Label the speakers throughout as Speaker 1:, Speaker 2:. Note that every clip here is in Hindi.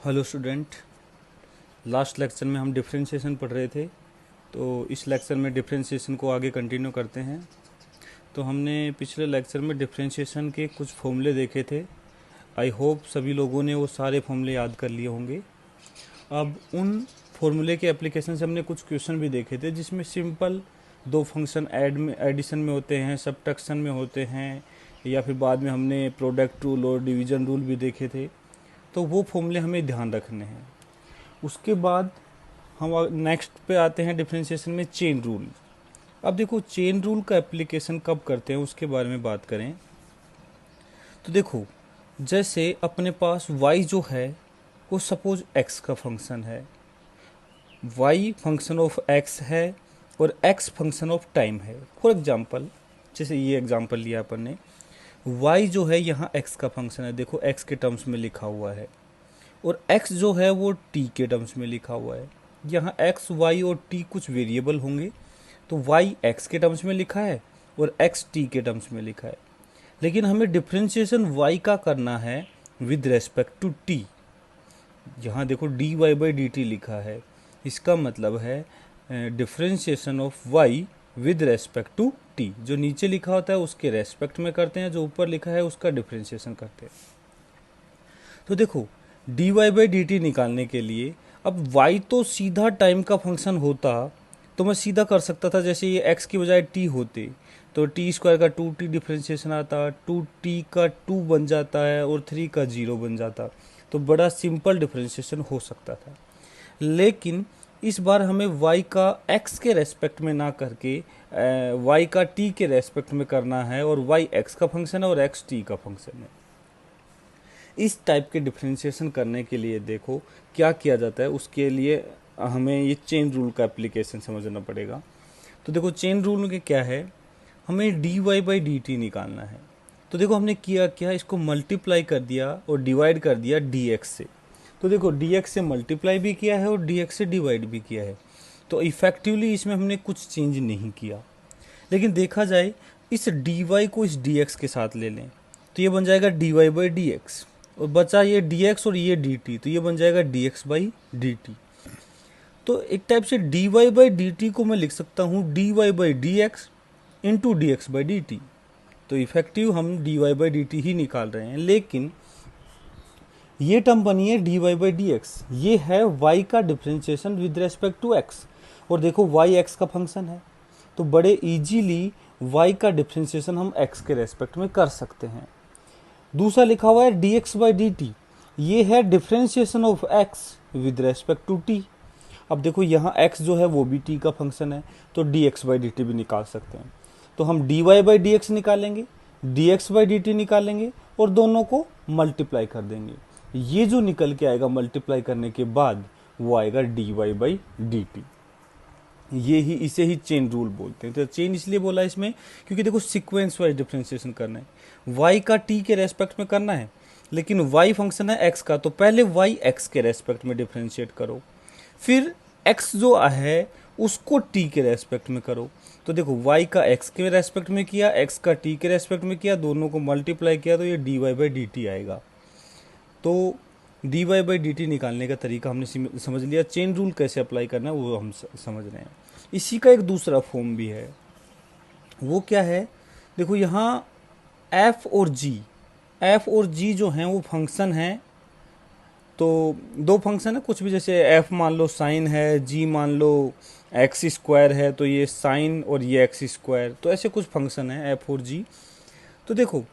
Speaker 1: Hello student. लास्ट लेक्चर में हम डिफरेंशिएशन पढ़ रहे थे, तो इस लेक्चर में डिफरेंशिएशन को आगे कंटिन्यू करते हैं। तो हमने पिछले लेक्चर में डिफरेंशिएशन के कुछ फॉर्मूले देखे थे। आई होप सभी लोगों ने वो सारे फॉर्मूले याद कर लिए होंगे। अब उन फॉर्मूले के एप्लीकेशन से हमने कुछ क्वेश्चन भी देखे थे, जिसमें सिंपल दो फंक्शन एडिशन में होते हैं, सब्ट्रैक्शन में होते हैं, या फिर बाद में हमने प्रोडक्ट रूल और डिवीजन रूल भी देखे थे। तो वो फॉर्मूले हमें ध्यान रखने हैं। उसके बाद हम नेक्स्ट पे आते हैं डिफरेंशिएशन में चेन रूल। अब देखो, चेन रूल का एप्लीकेशन कब करते हैं उसके बारे में बात करें तो देखो, जैसे अपने पास y जो है वो सपोज x का फंक्शन है, y फंक्शन ऑफ x है और x फंक्शन ऑफ टाइम है। फॉर एग्जांपल, जैसे ये एग्जांपल लिया अपन ने, y जो है यहाँ x का फंक्शन है, देखो x के टर्म्स में लिखा हुआ है, और x जो है वो t के टर्म्स में लिखा हुआ है। यहाँ x, y और t कुछ वेरिएबल होंगे, तो y x के टर्म्स में लिखा है और x t के टर्म्स में लिखा है। लेकिन हमें डिफरेंशिएशन y का करना है विद रेस्पेक्ट टू t। यहाँ देखो dy बाई dt लिखा है, इसका मतलब है differentiation of y with respect to t। जो नीचे लिखा होता है उसके रेस्पेक्ट में करते हैं, जो ऊपर लिखा है उसका डिफरेंशिएशन करते हैं। तो देखो, dy बाई dt निकालने के लिए, अब y तो सीधा टाइम का फंक्शन होता तो मैं सीधा कर सकता था, जैसे ये x की बजाय t होते तो टी स्क्वायर का 2t डिफरेंशिएशन आता, 2t का 2 बन जाता है और 3 का 0 बन जाता, तो बड़ा सिंपल डिफरेंशिएशन हो सकता था। लेकिन इस बार हमें y का x के रेस्पेक्ट में ना करके y का t के रेस्पेक्ट में करना है, और y x का फंक्शन है और x t का फंक्शन है। इस टाइप के डिफरेंशिएशन करने के लिए देखो क्या किया जाता है, उसके लिए हमें ये चेन रूल का एप्लीकेशन समझना पड़ेगा। तो देखो, चेन रूल के क्या है, हमें d y by d t निकालना है। तो देखो हमने किया क्या, इसको मल्टीप्लाई कर दिया और डिवाइड कर दिया डी एक्स से। तो देखो, डी एक्स से मल्टीप्लाई भी किया है और डी एक्स से डिवाइड भी किया है, तो इफेक्टिवली इसमें हमने कुछ चेंज नहीं किया। लेकिन देखा जाए, इस डी वाई को इस डी एक्स के साथ ले लें तो ये बन जाएगा d y by d x, और बचा ये डी एक्स और ये डी टी, तो ये बन जाएगा d x by d t. तो एक टाइप से d y by d t को मैं लिख सकता हूँ d y by d x into d x by d t. तो इफेक्टिव हम d y by d t ही निकाल रहे हैं, लेकिन ये टर्म बनी है d y by d x, ये है y का differentiation with respect to x, और देखो y x का फंक्शन है, तो बड़े इजीली y का डिफरेंशिएशन हम x के रेस्पेक्ट में कर सकते हैं। दूसरा लिखा हुआ है d x by d t, ये है differentiation of x with respect to t। अब देखो, यहाँ x जो है वो भी t का फंक्शन है, तो d x by d t भी निकाल सकते हैं। तो हम d y by d x निकालेंगे, d x by d t निकालेंगे और दोनों को मल्टीप्लाई कर देंगे। ये जो निकल के आएगा मल्टीप्लाई करने के बाद, वो आएगा d y by d t. ये ही, इसे ही चेन रूल बोलते हैं। तो चेन इसलिए बोला इसमें क्योंकि देखो सीक्वेंस वाइज डिफरेंशिएशन करना है, y का t के रेस्पेक्ट में करना है, लेकिन y फंक्शन है x का, तो पहले y x के रेस्पेक्ट में डिफरेंशिएट करो, फिर x जो है उसको t के रेस्पेक्ट में करो। तो देखो, y का x के रेस्पेक्ट में किया, x का t के रेस्पेक्ट में किया, दोनों को मल्टीप्लाई किया, तो ये dy बाई डी टी आएगा। तो dy बाई डी टी निकालने का तरीका हमने समझ लिया। चेन रूल कैसे अप्लाई करना है वो हम समझ रहे हैं। इसी का एक दूसरा फॉर्म भी है, वो क्या है, देखो यहाँ f और g जो हैं वो फंक्शन हैं। तो दो फंक्शन है कुछ भी, जैसे f मान लो साइन है, g मान लो एक्स स्क्वायर है, तो ये साइन और ये एक्स स्क्वायर, तो ऐसे कुछ फंक्शन है f और g। तो देखो,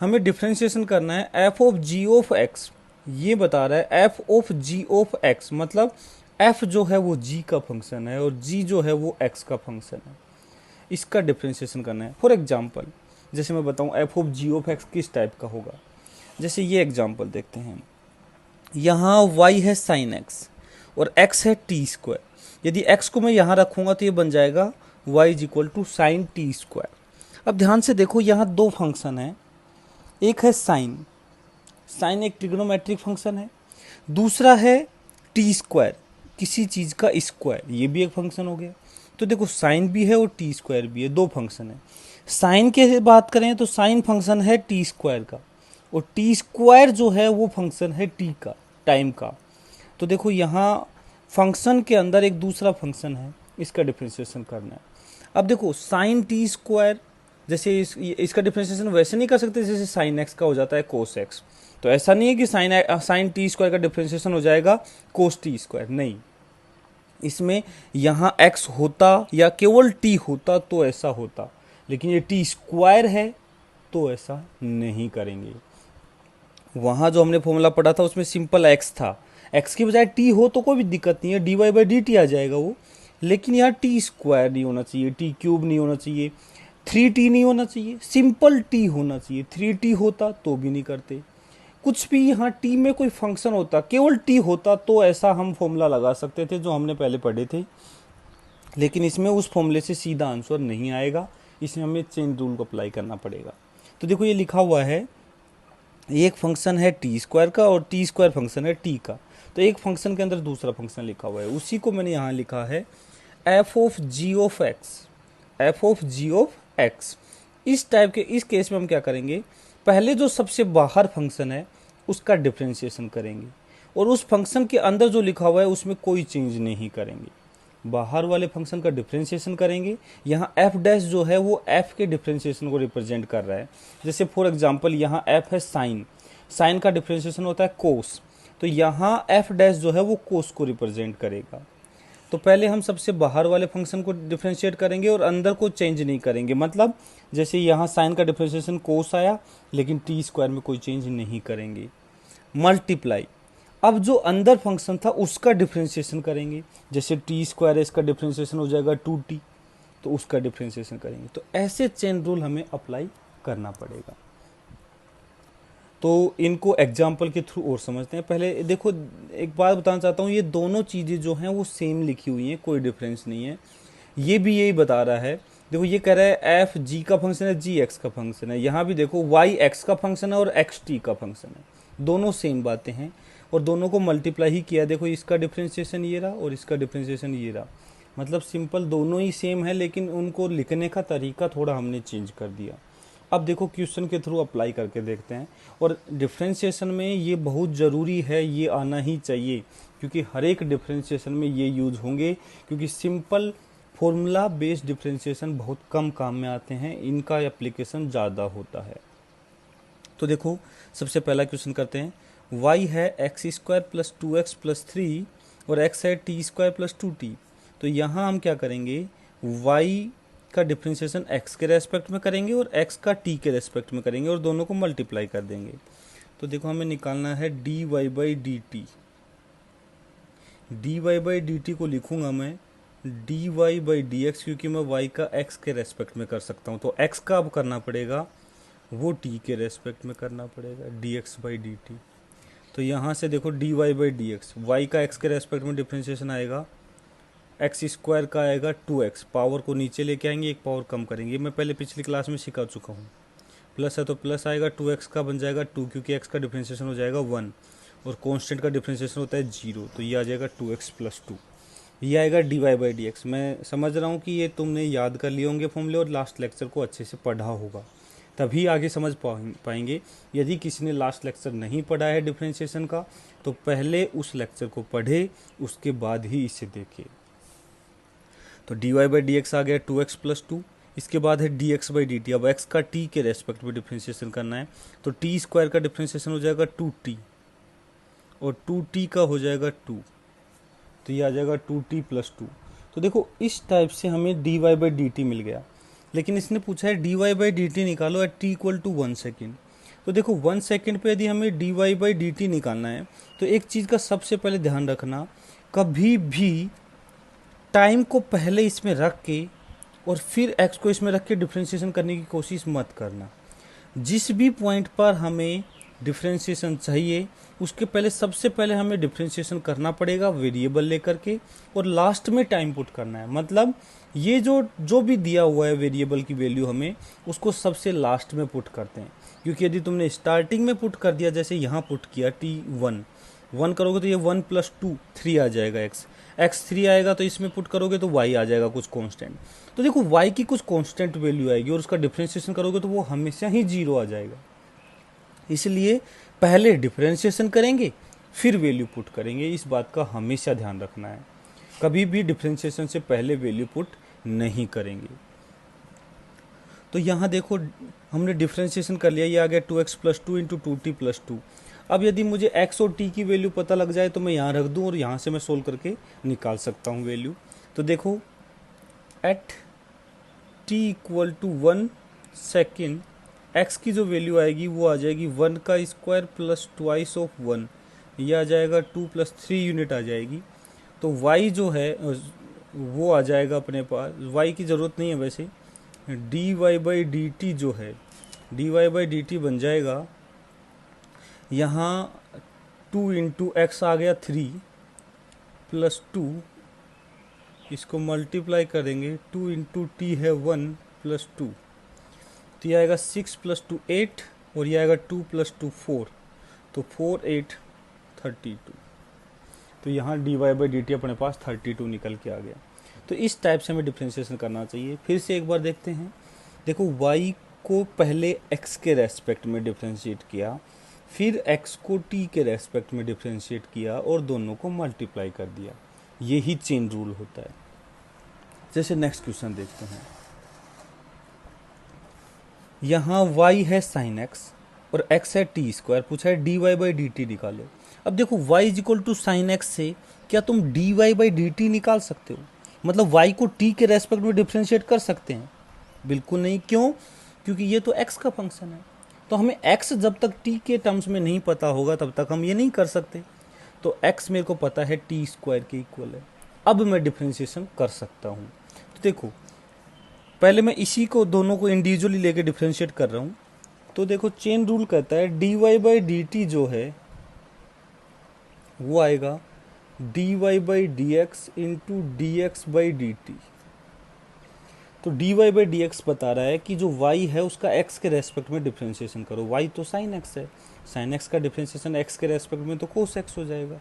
Speaker 1: हमें डिफरेंशिएशन करना है f of g of x, ये बता रहा है f of g of x, मतलब f जो है वो g का फंक्शन है और g जो है वो x का फंक्शन है। इसका डिफरेंशिएशन करना है। फॉर एग्जांपल, जैसे मैं बताऊं f of g of x किस टाइप का होगा, जैसे ये एग्जांपल देखते हैं। यहाँ y है साइन x और x है टी स्क्वायर। यदि x को मैं यहाँ रखूँगा तो ये बन जाएगा y is equal to sine t square. अब ध्यान से देखो, यहाँ दो फंक्शन हैं, एक है साइन एक ट्रिग्नोमेट्रिक फंक्शन है, दूसरा है टी स्क्वायर, किसी चीज़ का स्क्वायर, ये भी एक फंक्शन हो गया। तो देखो, साइन भी है और टी स्क्वायर भी है, दो फंक्शन है। साइन के बात करें तो साइन फंक्शन है टी स्क्वायर का, और टी स्क्वायर जो है वो फंक्शन है टी का, टाइम का। तो देखो यहाँ फंक्शन के अंदर एक दूसरा फंक्शन है, इसका डिफ्रेंशिएशन करना है। अब देखो साइन टी स्क्वायर, जैसे इसका डिफ्रेंशिएशन वैसे नहीं कर सकते जैसे साइन एक्स का हो जाता है कोस एक्स। तो ऐसा नहीं है कि साइन टी स्क्वायर का डिफ्रेंशिएशन हो जाएगा कोस टी स्क्वायर, नहीं। इसमें यहाँ x होता या केवल t होता तो ऐसा होता, लेकिन ये t स्क्वायर है तो ऐसा नहीं करेंगे। वहाँ जो हमने फॉर्मूला पढ़ा था उसमें सिंपल x था, x की बजाय t हो तो कोई भी दिक्कत नहीं है, dy/dt आ जाएगा वो। लेकिन यहाँ t स्क्वायर नहीं होना चाहिए, t क्यूब नहीं होना चाहिए, 3t नहीं होना चाहिए, सिंपल t होना चाहिए। 3t होता तो भी नहीं करते। कुछ भी यहाँ t में कोई फंक्शन होता, केवल t होता तो ऐसा हम फॉर्मूला लगा सकते थे जो हमने पहले पढ़े थे, लेकिन इसमें उस फॉर्मूले से सीधा आंसर नहीं आएगा, इसमें हमें चेन रूल को अप्लाई करना पड़ेगा। तो देखो ये लिखा हुआ है, एक फंक्शन है टी स्क्वायर का और टी स्क्वायर फंक्शन है टी का। तो एक फंक्शन के अंदर दूसरा फंक्शन लिखा हुआ है, उसी को मैंने यहाँ लिखा है f of g of x, f of g of x. इस टाइप के इस केस में हम क्या करेंगे, पहले जो सबसे बाहर फंक्शन है उसका डिफरेंशिएशन करेंगे और उस फंक्शन के अंदर जो लिखा हुआ है उसमें कोई चेंज नहीं करेंगे। बाहर वाले फंक्शन का डिफरेंशिएशन करेंगे। यहाँ एफ डैश जो है वो एफ के डिफरेंशिएशन को रिप्रेजेंट कर रहा है। जैसे फॉर एग्जांपल यहाँ एफ है साइन, साइन का डिफरेंशिएशन होता है कोस, तो यहाँ एफ डैश जो है वो कोस को रिप्रेजेंट करेगा। तो पहले हम सबसे बाहर वाले फंक्शन को डिफरेंशिएट करेंगे और अंदर को चेंज नहीं करेंगे। मतलब जैसे यहाँ साइन का डिफरेंशिएशन कोस आया, लेकिन टी स्क्वायर में कोई चेंज नहीं करेंगे। मल्टीप्लाई, अब जो अंदर फंक्शन था उसका डिफरेंशिएशन करेंगे। जैसे टी स्क्वायर है, इसका डिफरेंशिएशन हो जाएगा 2t, तो उसका डिफरेंशिएशन करेंगे। तो ऐसे चेन रूल हमें अप्लाई करना पड़ेगा। तो इनको एग्जाम्पल के थ्रू और समझते हैं। पहले देखो एक बात बताना चाहता हूँ, ये दोनों चीज़ें जो हैं वो सेम लिखी हुई हैं, कोई डिफरेंस नहीं है। ये भी यही बता रहा है, देखो ये कह रहा है एफ जी का फंक्शन है, जी एक्स का फंक्शन है। यहाँ भी देखो वाई एक्स का फंक्शन है और एक्स टी का फंक्शन है, दोनों सेम बातें हैं और दोनों को मल्टीप्लाई ही किया। देखो इसका डिफरेंशिएशन ये रहा और इसका डिफरेंशिएशन ये रहा, मतलब सिंपल दोनों ही सेम है, लेकिन उनको लिखने का तरीका थोड़ा हमने चेंज कर दिया। अब देखो क्वेश्चन के थ्रू अप्लाई करके देखते हैं। और डिफरेंशिएशन में ये बहुत ज़रूरी है, ये आना ही चाहिए, क्योंकि हर एक डिफरेंशिएशन में ये यूज होंगे, क्योंकि सिंपल फॉर्मूला बेस्ड डिफरेंशिएशन बहुत कम काम में आते हैं, इनका एप्लीकेशन ज़्यादा होता है। तो देखो सबसे पहला क्वेश्चन करते हैं। y है x square plus 2x plus 3 और x है टी स्क्वायर प्लस 2t। तो यहाँ हम क्या करेंगे, y का डिफरेंशिएशन x के रेस्पेक्ट में करेंगे और x का t के रेस्पेक्ट में करेंगे और दोनों को मल्टीप्लाई कर देंगे। तो देखो हमें निकालना है dy/dt। dy/dt को लिखूंगा मैं dy/dx, क्योंकि मैं y का x के रेस्पेक्ट में कर सकता हूँ। तो x का अब करना पड़ेगा वो t के रेस्पेक्ट में करना पड़ेगा, dx/dt। तो यहाँ से देखो dy/dx, y का x के रेस्पेक्ट में डिफरेंशिएशन आएगा, एक्स स्क्वायर का आएगा 2x, पावर को नीचे लेके आएंगे, एक पावर कम करेंगे। मैं पहले पिछली क्लास में सिखा चुका हूँ। प्लस है तो प्लस आएगा, 2x का बन जाएगा 2, क्योंकि x का डिफरेंशिएशन हो जाएगा 1 और कांस्टेंट का डिफरेंशिएशन होता है 0, तो ये आ जाएगा 2x प्लस 2। ये आएगा dy/dx। मैं समझ रहा हूँ कि ये तुमने याद कर लिए होंगे फॉर्मूले और लास्ट लेक्चर को अच्छे से पढ़ा होगा, तभी आगे समझ पाएंगे। यदि किसी ने लास्ट लेक्चर नहीं पढ़ा है डिफरेंशिएशन का, तो पहले उस लेक्चर को पढ़े, उसके बाद ही इसे देखे। तो dy/dx आ गया 2x प्लस 2, इसके बाद है dx/dt। अब x का t के रेस्पेक्ट में डिफरेंशिएशन करना है, तो t स्क्वायर का डिफरेंशिएशन हो जाएगा 2t और 2t का हो जाएगा 2, तो ये आ जाएगा 2t प्लस 2। तो देखो इस टाइप से हमें dy/dt मिल गया, लेकिन इसने पूछा है dy/dt निकालो at t equal to 1 second. तो देखो 1 सेकेंड पे यदि हमें dy/dt निकालना है, तो एक चीज़ का सबसे पहले ध्यान रखना, कभी भी टाइम को पहले इसमें रख के और फिर x को इसमें रख के डिफरेंशिएशन करने की कोशिश मत करना। जिस भी पॉइंट पर हमें डिफरेंशिएशन चाहिए, उसके पहले सबसे पहले हमें डिफरेंशिएशन करना पड़ेगा वेरिएबल लेकर के, और लास्ट में टाइम पुट करना है। मतलब ये जो भी दिया हुआ है वेरिएबल की वैल्यू, हमें उसको सबसे लास्ट में पुट करते हैं, क्योंकि यदि तुमने स्टार्टिंग में पुट कर दिया, जैसे यहाँ पुट किया t1 करोगे तो ये 1 प्लस 2 3 आ जाएगा, x 3 आएगा, तो इसमें पुट करोगे तो y आ जाएगा कुछ कांस्टेंट। तो देखो y की कुछ कांस्टेंट वैल्यू आएगी और उसका डिफरेंशिएशन करोगे तो वो हमेशा ही 0 आ जाएगा। इसलिए पहले डिफरेंशिएशन करेंगे, फिर वैल्यू पुट करेंगे। इस बात का हमेशा ध्यान रखना है, कभी भी डिफरेंशिएशन से पहले वैल्यू पुट नहीं करेंगे। तो यहाँ देखो हमने डिफरेंशिएशन कर लिया, ये आ गया 2x plus 2 into 2t plus 2। अब यदि मुझे x और t की वैल्यू पता लग जाए तो मैं यहाँ रख दूँ और यहाँ से मैं सोल्व करके निकाल सकता हूँ वैल्यू। तो देखो at t equal to 1 second x की जो वैल्यू आएगी वो आ जाएगी 1 का स्क्वायर प्लस ट्वाइस ऑफ 1, ये आ जाएगा 2 प्लस 3 यूनिट आ जाएगी। तो y जो है वो आ जाएगा अपने पास, y की ज़रूरत नहीं है वैसे, dy बाई डी टी जो है dy बाई डी टी बन जाएगा यहाँ 2 इंटू एक्स आ गया 3 प्लस 2, इसको मल्टीप्लाई करेंगे 2 इंटू टी है 1 प्लस 2, तो ये आएगा 6 प्लस 2 8 और ये आएगा 2 प्लस 2 4, तो 4 8 32। तो यहाँ d y by d t अपने पास 32 निकल के आ गया। तो इस टाइप से हमें डिफ्रेंशिएशन करना चाहिए। फिर से एक बार देखते हैं। देखो y को पहले x के रेस्पेक्ट में डिफ्रेंशिएट किया, फिर x को t के रेस्पेक्ट में डिफ्रेंशिएट किया और दोनों को मल्टीप्लाई कर दिया। यही चेन रूल होता है। जैसे नेक्स्ट क्वेश्चन देखते हैं। यहाँ y है sin x और x है t स्क्वायर, पूछा है dy बाई डी टी निकालो। अब देखो y is equal to sine x से क्या तुम dy बाई डी टी निकाल सकते हो? मतलब y को t के रेस्पेक्ट में डिफ्रेंशिएट कर सकते हैं? बिल्कुल नहीं। क्यों? क्योंकि ये तो x का फंक्शन है। तो हमें x जब तक t के टर्म्स में नहीं पता होगा तब तक हम ये नहीं कर सकते। तो x मेरे को पता है t स्क्वायर के इक्वल है, अब मैं डिफ्रेंशिएशन कर सकता हूँ। तो देखो पहले मैं इसी को दोनों को इंडिविजुअली लेके डिफ्रेंशिएट कर रहा हूँ। तो देखो चेन रूल कहता है dy बाई डी टी जो है वो आएगा dy by d x into d x by d t. तो dy बाई डी एक्स बता रहा है कि जो y है उसका x के रेस्पेक्ट में डिफ्रेंशिएशन करो। y तो sin x है, sin x का डिफ्रेंशिएशन x के रेस्पेक्ट में तो cos x हो जाएगा,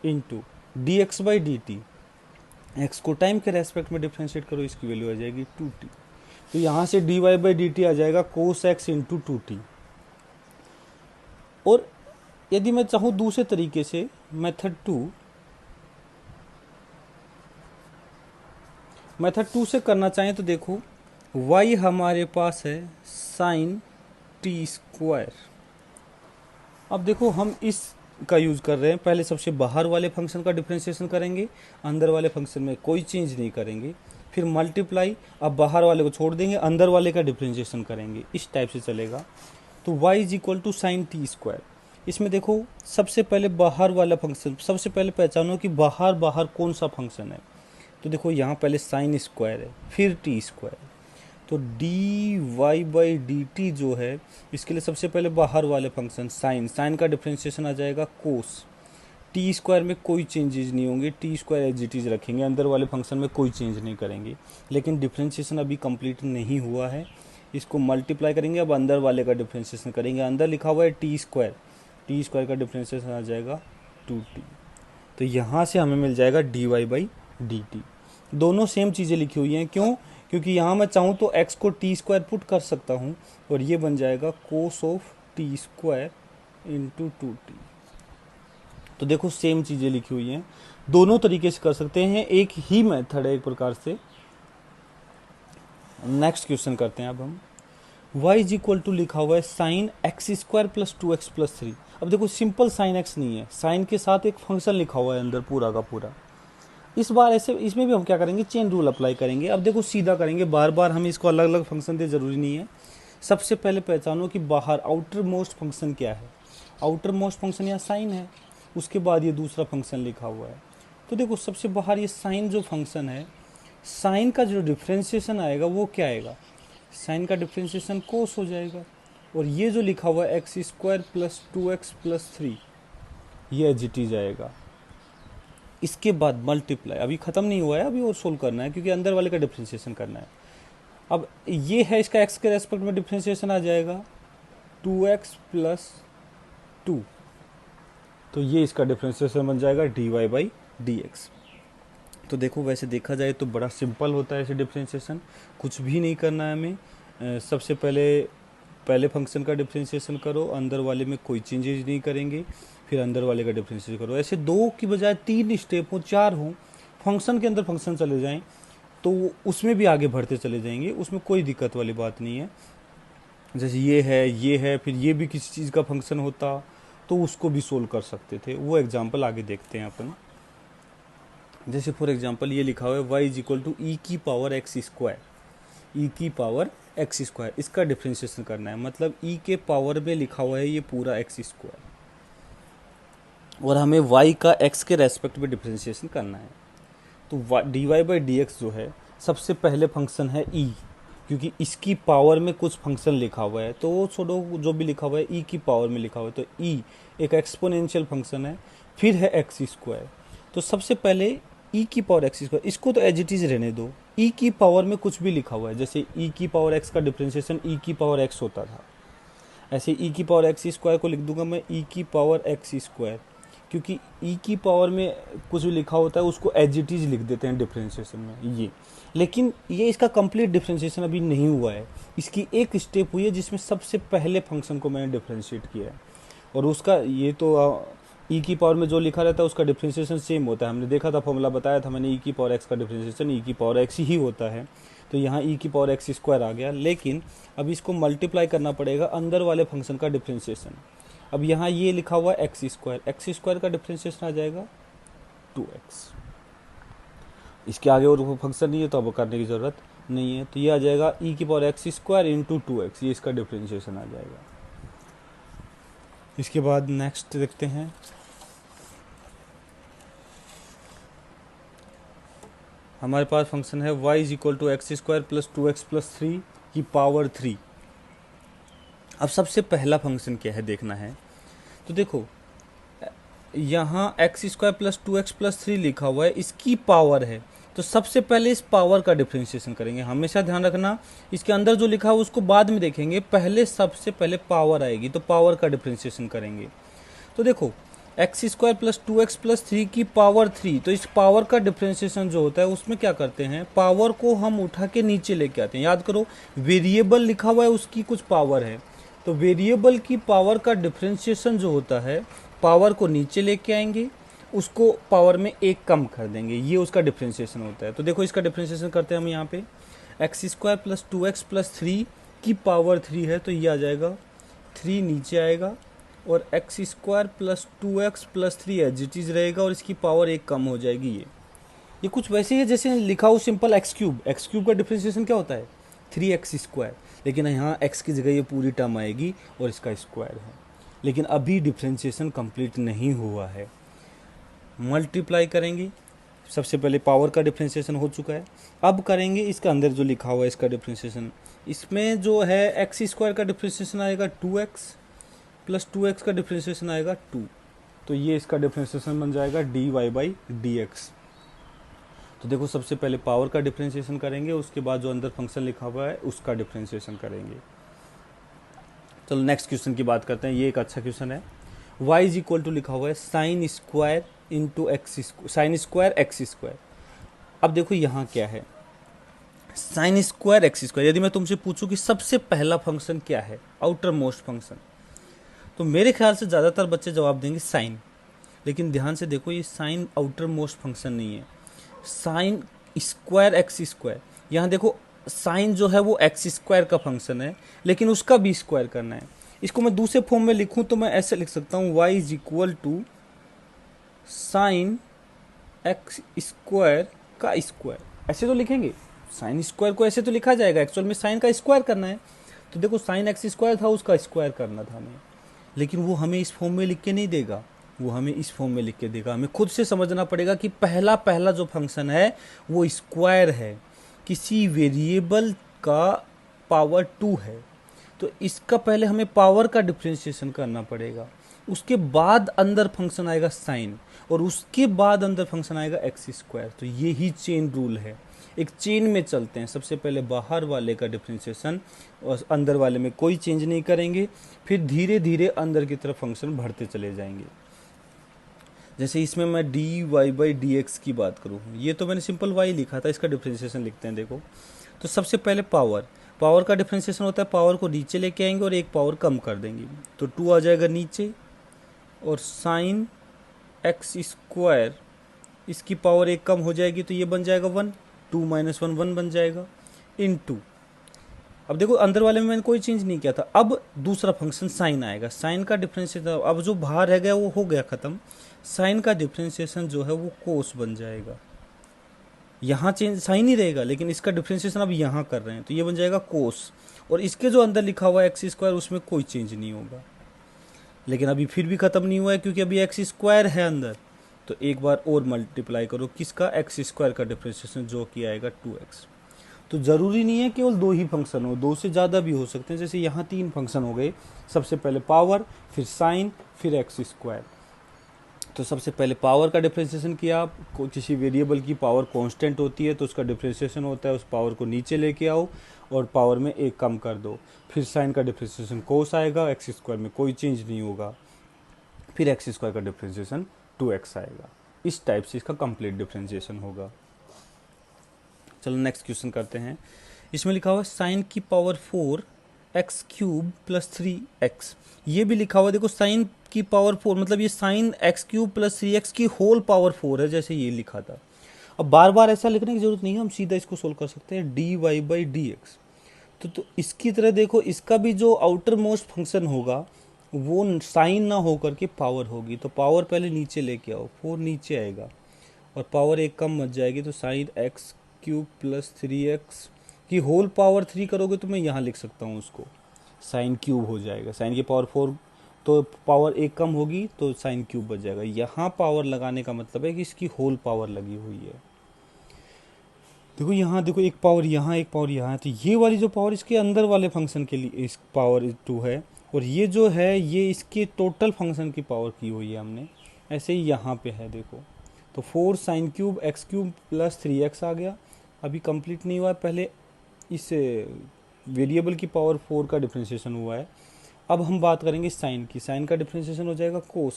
Speaker 1: into d x by d T, x को टाइम के रेस्पेक्ट में डिफ्रेंशिएट करो, इसकी वैल्यू आ जाएगी 2t। तो यहाँ से dy बाई डी टी आ जाएगा cos x इंटू 2t। और यदि मैं चाहूँ दूसरे तरीके से मेथड 2 से करना चाहें तो देखो y हमारे पास है साइन टी स्क्वायर। अब देखो हम इस का यूज़ कर रहे हैं, पहले सबसे बाहर वाले फंक्शन का डिफरेंशिएशन करेंगे, अंदर वाले फंक्शन में कोई चेंज नहीं करेंगे, फिर मल्टीप्लाई, अब बाहर वाले को छोड़ देंगे, अंदर वाले का डिफरेंशिएशन करेंगे। इस टाइप से चलेगा। तो y is equal to sine t square. इसमें देखो सबसे पहले बाहर वाला फंक्शन, सबसे पहले पहचानो कि बाहर बाहर कौन सा फंक्शन है। तो देखो यहाँ पहले साइन स्क्वायर है, फिर टी स्क्वायर, तो d y by d t जो है इसके लिए सबसे पहले बाहर वाले फंक्शन साइन का डिफरेंशिएशन आ जाएगा कोस। टी स्क्वायर में कोई चेंजेस नहीं होंगे, t square as it is रखेंगे, अंदर वाले फंक्शन में कोई चेंज नहीं करेंगे। लेकिन डिफरेंशिएशन अभी कंप्लीट नहीं हुआ है, इसको मल्टीप्लाई करेंगे, अब अंदर वाले का डिफरेंशिएशन करेंगे। अंदर लिखा हुआ है टी स्क्वायर का डिफरेंशिएशन आ जाएगा 2t। तो यहाँ से हमें मिल जाएगा d y by d t. दोनों सेम चीज़ें लिखी हुई हैं, क्यों? क्योंकि यहाँ मैं चाहूँ तो x को टी स्क्वायर पुट कर सकता हूँ और ये बन जाएगा cos of T square into 2t। तो देखो सेम चीज़ें लिखी हुई हैं, दोनों तरीके से कर सकते हैं, एक ही मेथड है एक प्रकार से। नेक्स्ट क्वेश्चन करते हैं अब हम। y इज इक्वल टू लिखा हुआ है sign x square plus 2x plus 3। अब देखो सिंपल साइन x नहीं है, साइन के साथ एक फंक्शन लिखा हुआ है अंदर पूरा का पूरा। इस बार ऐसे इसमें भी हम क्या करेंगे, चेन रूल अप्लाई करेंगे। अब देखो सीधा करेंगे, बार बार हमें इसको अलग अलग फंक्शन दे जरूरी नहीं है। सबसे पहले पहचानो कि बाहर आउटर मोस्ट फंक्शन क्या है। आउटर मोस्ट फंक्शन यहाँ साइन है, उसके बाद ये दूसरा फंक्शन लिखा हुआ है। तो देखो सबसे बाहर ये साइन जो फंक्शन है, साइन का जो डिफ्रेंशिएशन आएगा वो क्या आएगा, साइन का डिफ्रेंशिएशन कोस हो जाएगा। और ये जो लिखा हुआ है x square plus 2x plus 3, ये एज इट इज आएगा। इसके बाद मल्टीप्लाई, अभी ख़त्म नहीं हुआ है, अभी और सोल्व करना है क्योंकि अंदर वाले का डिफ्रेंशिएशन करना है। अब ये है इसका x के रेस्पेक्ट में डिफ्रेंशिएशन आ जाएगा 2x प्लस 2, तो ये इसका डिफ्रेंशिएशन बन जाएगा dy बाई डी एक्स। तो देखो वैसे देखा जाए तो बड़ा सिंपल होता है ऐसे डिफ्रेंशिएशन, कुछ भी नहीं करना है हमें। सबसे पहले पहले फंक्शन का डिफरेंशिएशन करो, अंदर वाले में कोई चेंजेज नहीं करेंगे, फिर अंदर वाले का डिफरेंशिएशन करो। ऐसे 2 की बजाय 3 स्टेप हो, 4 हो, फंक्शन के अंदर फंक्शन चले जाएं तो उसमें भी आगे बढ़ते चले जाएंगे, उसमें कोई दिक्कत वाली बात नहीं है। जैसे ये है फिर ये भी किसी चीज़ का फंक्शन होता तो उसको भी सोल्व कर सकते थे, वो एग्जाम्पल आगे देखते हैं अपन। जैसे फॉर एग्जाम्पल ये लिखा हुआ है y is equal to E की पावर एक्स स्क्वायर, ई की पावर एक्स स्क्वायर, इसका डिफ्रेंशिएशन करना है। मतलब ई के पावर में लिखा हुआ है ये पूरा एक्स स्क्वायर, और हमें y का x के रेस्पेक्ट में डिफ्रेंशिएशन करना है। तो dy बाई डी एक्स जो है सबसे पहले फंक्शन है e, क्योंकि इसकी पावर में कुछ फंक्शन लिखा हुआ है, तो वो छोड़ो जो भी लिखा हुआ है e की पावर में लिखा हुआ है, तो e एक एक्सपोनेंशियल फंक्शन है। फिर है एक्स स्क्वायर, तो सबसे पहले e की पावर एक्स स्क्वायर, इसको तो एज इट इज रहने दो। e की पावर में कुछ भी लिखा हुआ है, जैसे e की पावर x का डिफरेंशिएशन e की पावर x होता था, ऐसे e की पावर एक्स स्क्वायर को लिख दूंगा मैं e की पावर एक्स स्क्वायर, क्योंकि e की पावर में कुछ भी लिखा होता है उसको एज इट इज लिख देते हैं डिफरेंशिएशन में ये। लेकिन ये इसका कंप्लीट डिफरेंशिएशन अभी नहीं हुआ है, इसकी एक स्टेप हुई है जिसमें सबसे पहले फंक्शन को मैंने डिफरेंशिएट किया है, और उसका ये तो ई की पावर में जो लिखा रहता है उसका डिफरेंशिएशन सेम होता है। हमने देखा था, फॉर्मूला बताया था मैंने, ई की पावर एक्स का डिफरेंशिएशन ई की पावर एक्स ही होता है, तो यहाँ ई की पावर एक्स स्क्वायर आ गया। लेकिन अब इसको मल्टीप्लाई करना पड़ेगा अंदर वाले फंक्शन का डिफरेंशिएशन। अब यहाँ ये लिखा हुआ है एक्स स्क्वायर का डिफरेंशिएशन आ जाएगा 2x, इसके आगे और फंक्शन नहीं है तो अब करने की ज़रूरत नहीं है, तो ये आ जाएगा ई की power x square into 2x, ये इसका डिफरेंशिएशन आ जाएगा। इसके बाद नेक्स्ट देखते हैं, हमारे पास फंक्शन है y is equal to x square plus 2x plus 3 की पावर 3। अब सबसे पहला फंक्शन क्या है देखना है, तो देखो यहाँ x square plus 2x plus 3 लिखा हुआ है, इसकी पावर है, तो सबसे पहले इस पावर का डिफरेंशिएशन करेंगे। हमेशा ध्यान रखना, इसके अंदर जो लिखा है उसको बाद में देखेंगे, पहले सबसे पहले पावर आएगी तो पावर का डिफरेंशिएशन करेंगे। तो देखो x square plus 2x plus 3 की पावर 3, तो इस पावर का डिफरेंशिएशन जो होता है उसमें क्या करते हैं, पावर को हम उठा के नीचे लेके आते हैं। याद करो वेरिएबल लिखा हुआ है उसकी कुछ पावर है, तो वेरिएबल की पावर का डिफरेंशिएशन जो होता है पावर को नीचे लेके आएंगे, उसको पावर में एक कम कर देंगे, ये उसका डिफरेंशिएशन होता है। तो देखो इसका डिफरेंशिएशन करते हैं हम यहाँ पे, x square plus 2x plus 3 की पावर 3 है, तो ये आ जाएगा 3 नीचे आएगा, और x square plus 2x plus 3 as it is रहेगा, और इसकी पावर एक कम हो जाएगी। ये कुछ वैसे ही जैसे लिखा हो सिंपल एक्स क्यूब का डिफरेंशिएशन क्या होता है 3x स्क्वायर, लेकिन यहाँ x की जगह ये पूरी टर्म आएगी और इसका स्क्वायर है। लेकिन अभी डिफरेंशिएशन कंप्लीट नहीं हुआ है, मल्टीप्लाई करेंगे, सबसे पहले पावर का डिफरेंशिएशन हो चुका है, अब करेंगे इसका अंदर जो लिखा हुआ है इसका डिफरेंशिएशन। इसमें जो है एक्स स्क्वायर का डिफरेंशिएशन आएगा 2x प्लस 2x का डिफरेंशिएशन आएगा 2, तो ये इसका डिफरेंशिएशन बन जाएगा dy बाई डी एक्स। तो देखो सबसे पहले पावर का डिफरेंशिएशन करेंगे, उसके बाद जो अंदर फंक्शन लिखा हुआ है उसका डिफरेंशिएशन करेंगे। चलो नेक्स्ट क्वेश्चन की बात करते हैं, ये एक अच्छा क्वेश्चन है। y इज इक्वल टू लिखा हुआ है sine square into sine square x square. अब देखो यहाँ क्या है, साइन स्क्वायर एक्स स्क्वायर। यदि मैं तुमसे पूछूं कि सबसे पहला फंक्शन क्या है, आउटर मोस्ट फंक्शन, तो मेरे ख्याल से ज़्यादातर बच्चे जवाब देंगे साइन। लेकिन ध्यान से देखो ये साइन आउटर मोस्ट फंक्शन नहीं है, साइन स्क्वायर एक्स स्क्वायर। यहाँ देखो साइन जो है वो एक्स स्क्वायर का फंक्शन है, लेकिन उसका भी स्क्वायर करना है। इसको मैं दूसरे फॉर्म में लिखूं तो मैं ऐसे लिख सकता हूँ y is equal to sine x square का स्क्वायर, ऐसे तो लिखेंगे। साइन स्क्वायर को ऐसे तो लिखा जाएगा, एक्चुअल में साइन का स्क्वायर करना है। तो देखो साइन एक्स स्क्वायर था, उसका स्क्वायर करना था हमें, लेकिन वो हमें इस फॉर्म में लिख के नहीं देगा, वो हमें इस फॉर्म में लिख के देगा। हमें खुद से समझना पड़ेगा कि पहला जो फंक्शन है वो स्क्वायर है, किसी वेरिएबल का पावर 2 है, तो इसका पहले हमें पावर का डिफरेंशिएशन करना पड़ेगा, उसके बाद अंदर फंक्शन आएगा साइन, और उसके बाद अंदर फंक्शन आएगा एक्स स्क्वायर। तो ये ही चेन रूल है, एक चेन में चलते हैं। सबसे पहले बाहर वाले का डिफरेंशिएशन और अंदर वाले में कोई चेंज नहीं करेंगे, फिर धीरे धीरे अंदर की तरफ फंक्शन बढ़ते चले जाएंगे। जैसे इसमें मैं dy बाई डी एक्स की बात करूँ, ये तो मैंने सिंपल y लिखा था, इसका डिफरेंशिएशन लिखते हैं। देखो तो सबसे पहले पावर पावर का डिफरेंशिएशन होता है पावर को नीचे लेके आएंगे और एक पावर कम कर देंगे, तो 2 आ जाएगा नीचे, और साइन एक्स स्क्वायर इसकी पावर एक कम हो जाएगी तो ये बन जाएगा 1, 2 माइनस 1 1 बन जाएगा, इन 2। अब देखो अंदर वाले में मैंने कोई चेंज नहीं किया था। अब दूसरा फंक्शन साइन आएगा, साइन का डिफरेंशिएशन अब जो बाहर रह गया वो हो गया खत्म, साइन का डिफरेंशिएशन जो है वो कोस बन जाएगा। यहाँ चेंज साइन ही रहेगा लेकिन इसका डिफरेंशिएशन अब यहाँ कर रहे हैं तो ये बन जाएगा कोस, और इसके जो अंदर लिखा हुआ है एक्स स्क्वायर उसमें कोई चेंज नहीं होगा। लेकिन अभी फिर भी ख़त्म नहीं हुआ है क्योंकि अभी एक्स स्क्वायर है अंदर, तो एक बार और मल्टीप्लाई करो किसका, एक्स स्क्वायर का डिफरेंशिएशन जो कि आएगा 2x। तो ज़रूरी नहीं है केवल 2 ही फंक्शन हो, 2 से ज़्यादा भी हो सकते हैं। जैसे यहाँ 3 फंक्शन हो गए, सबसे पहले पावर, फिर साइन, फिर एक्स स्क्वायर। तो सबसे पहले पावर का डिफरेंशिएशन किया आप, किसी वेरिएबल की पावर कांस्टेंट होती है तो उसका डिफरेंशिएशन होता है उस पावर को नीचे लेके आओ और पावर में एक कम कर दो। फिर साइन का डिफरेंशिएशन कोस आएगा, एक्स स्क्वायर में कोई चेंज नहीं होगा, फिर एक्स स्क्वायर का डिफरेंशिएशन 2x आएगा। इस टाइप से इसका कंप्लीट डिफरेंशिएशन होगा। चलो नेक्स्ट क्वेश्चन करते हैं। इसमें लिखा हुआ है साइन की power 4 x cube plus 3x। ये भी लिखा हुआ है देखो, साइन की पावर 4 मतलब ये sine x cube plus 3x की होल पावर 4 है, जैसे ये लिखा था। अब बार बार ऐसा लिखने की जरूरत नहीं है, हम सीधा इसको सोल्व कर सकते हैं dy/dx। तो इसकी तरह देखो, इसका भी जो आउटर मोस्ट फंक्शन होगा वो साइन ना होकर के पावर होगी, तो पावर पहले नीचे लेके आओ, 4 नीचे आएगा और पावर एक कम बच जाएगी, तो sine x cube plus 3x की होल पावर 3 करोगे तो मैं यहाँ लिख सकता हूँ उसको, साइन क्यूब हो जाएगा। साइन की पावर 4 तो पावर एक कम होगी तो साइन क्यूब बच जाएगा। यहाँ पावर लगाने का मतलब है कि इसकी होल पावर लगी हुई है। देखो यहाँ देखो, एक पावर यहाँ एक पावर यहाँ है, तो ये वाली जो पावर इसके अंदर वाले फंक्शन के लिए इस पावर 2 है, और ये जो है ये इसके टोटल फंक्शन की पावर की हुई है हमने। ऐसे ही यहाँ पे है देखो, तो 4 sine cube x cube plus 3x आ गया। अभी कंप्लीट नहीं हुआ है, पहले इस वेरिएबल की पावर 4 का डिफरेंशिएशन हुआ है। अब हम बात करेंगे साइन की, साइन का डिफरेंशिएशन हो जाएगा कोस,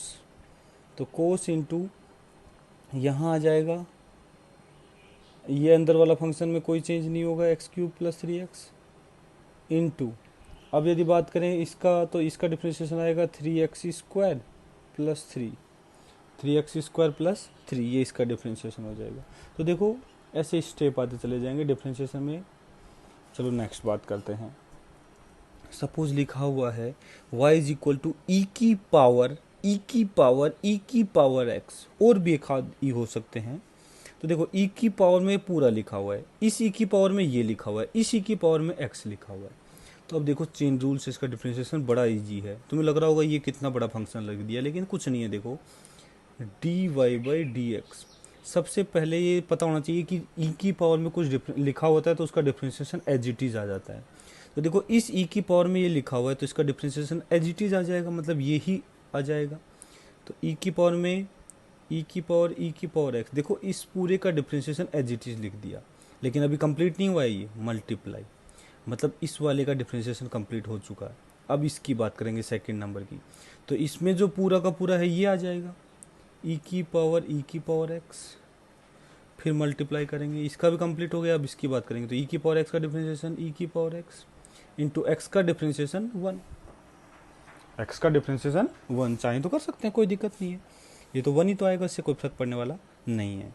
Speaker 1: तो कोस इंटू यहाँ आ जाएगा, ये अंदर वाला फंक्शन में कोई चेंज नहीं होगा, x cube plus 3x into, अब यदि बात करें इसका तो इसका डिफरेंशिएशन आएगा 3x square plus 3x square plus 3, ये इसका डिफरेंशिएशन हो जाएगा। तो देखो ऐसे स्टेप आते चले जाएंगे डिफरेंशिएशन में। चलो नेक्स्ट बात करते हैं। सपोज लिखा हुआ है y is equal to E की पावर x, और भी एक आध ई हो सकते हैं। तो देखो ई की पावर में पूरा लिखा हुआ है, इस ई की पावर में ये लिखा हुआ है, इस ई की पावर में x लिखा हुआ है। तो अब देखो चेन रूल से इसका डिफरेंशिएशन बड़ा इजी है। तुम्हें लग रहा होगा ये कितना बड़ा फंक्शन लग दिया, लेकिन कुछ नहीं है। देखो dy/dx, सबसे पहले ये पता होना चाहिए कि ई की पावर में कुछ लिखा होता है तो उसका डिफरेंशिएशन एज इट इज आ जाता है। तो देखो इस ई की पावर में ये लिखा हुआ है तो इसका डिफरेंशिएशन एज इट इज आ जाएगा, मतलब ये ही आ जाएगा। तो ई की पावर में ई की पावर एक्स, देखो इस पूरे का डिफरेंशिएशन एज इट इज लिख दिया, लेकिन अभी कंप्लीट नहीं हुआ है ये मल्टीप्लाई, मतलब इस वाले का डिफरेंशिएशन कंप्लीट हो चुका है। अब इसकी बात करेंगे सेकंड नंबर की, तो इसमें जो पूरा का पूरा है ये आ जाएगा ई की पावर एक्स, फिर मल्टीप्लाई करेंगे, इसका भी कंप्लीट हो गया। अब इसकी बात करेंगे तो ई की पावर एक्स का डिफरेंशिएशन ई की पावर एक्स इंटू एक्स का डिफरेंशिएशन 1, एक्स का डिफरेंशिएशन 1 चाहे तो कर सकते हैं, कोई दिक्कत नहीं है। ये तो 1 ही तो आएगा, इससे कोई फर्क पड़ने वाला नहीं है।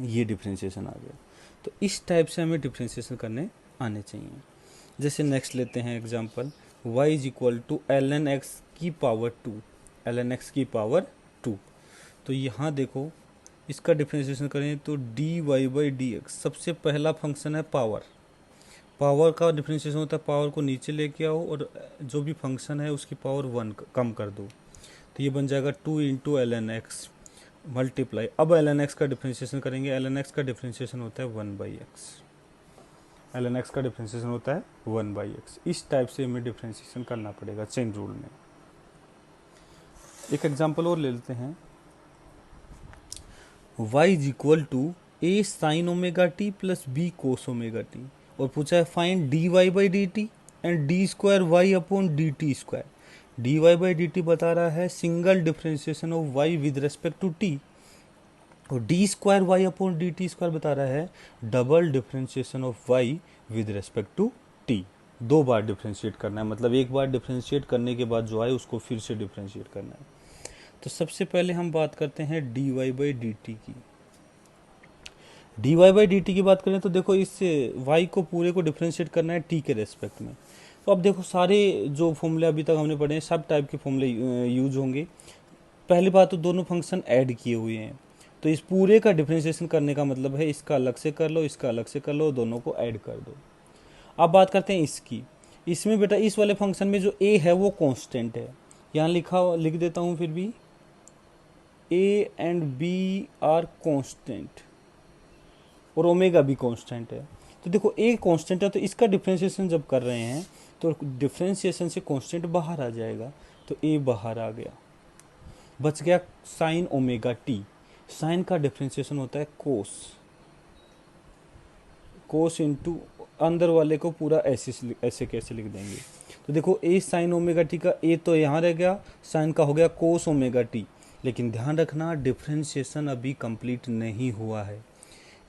Speaker 1: ये डिफरेंशिएशन आ गया। तो इस टाइप से हमें डिफरेंशिएशन करने आने चाहिए। जैसे नेक्स्ट लेते हैं example, y is equal to ln x की पावर 2, ln x की पावर 2। तो यहाँ देखो इसका डिफरेंशिएशन करें तो dy/dx, सबसे पहला फंक्शन है पावर, पावर का डिफरेंशिएशन होता है पावर को नीचे लेके आओ और जो भी फंक्शन है उसकी पावर 1 कम कर दो, तो ये बन जाएगा 2 इंटू ln x मल्टीप्लाई। अब ln x का डिफरेंशिएशन करेंगे, ln x का डिफरेंशिएशन होता है 1/x, ln x का डिफरेंशिएशन होता है 1/x। इस टाइप से हमें डिफरेंशिएशन करना पड़ेगा चेन रूल में। एक एग्जांपल और ले लेते हैं, y is equal to a sine omega t plus b cos omega t, और पूछा है find dy/dt and d square y upon dt square. dy/dt बता रहा है single differentiation of y with respect to t, और d square y upon d t square बता रहा है double differentiation of y with respect to t, 2 बार डिफ्रेंशिएट करना है, मतलब एक बार डिफ्रेंशिएट करने के बाद जो आए उसको फिर से डिफ्रेंशिएट करना है। तो सबसे पहले हम बात करते हैं d y by d t की। D y by d t की बात करें तो देखो इस वाई को पूरे को डिफ्रेंशिएट करना है टी के रेस्पेक्ट में। तो अब देखो सारे जो फॉर्मूले अभी तक हमने पढ़े हैं सब टाइप के फॉर्मूले यूज होंगे। पहली बात तो दोनों फंक्शन ऐड किए हुए हैं, तो इस पूरे का डिफ्रेंशिएशन करने का मतलब है इसका अलग से कर लो, इसका अलग से कर लो, दोनों को ऐड कर दो। अब बात करते हैं इसकी। इसमें बेटा इस वाले फंक्शन में जो ए है वो कांस्टेंट है, यहाँ लिख देता हूँ फिर भी a and b are constant और ओमेगा भी कांस्टेंट है। तो देखो ए कांस्टेंट है तो इसका डिफ्रेंशिएशन जब कर रहे हैं तो डिफ्रेंशिएशन से कांस्टेंट बाहर आ जाएगा, तो ए बाहर आ गया, बच गया साइन ओमेगा टी। साइन का डिफ्रेंशिएशन होता है कोस, कोस इंटू अंदर वाले को पूरा ऐसे कैसे लिख देंगे। तो देखो ए साइन ओमेगा टी का ए तो यहाँ रह गया, साइन का हो गया कोस ओमेगा टी। लेकिन ध्यान रखना डिफ्रेंशिएशन अभी कंप्लीट नहीं हुआ है,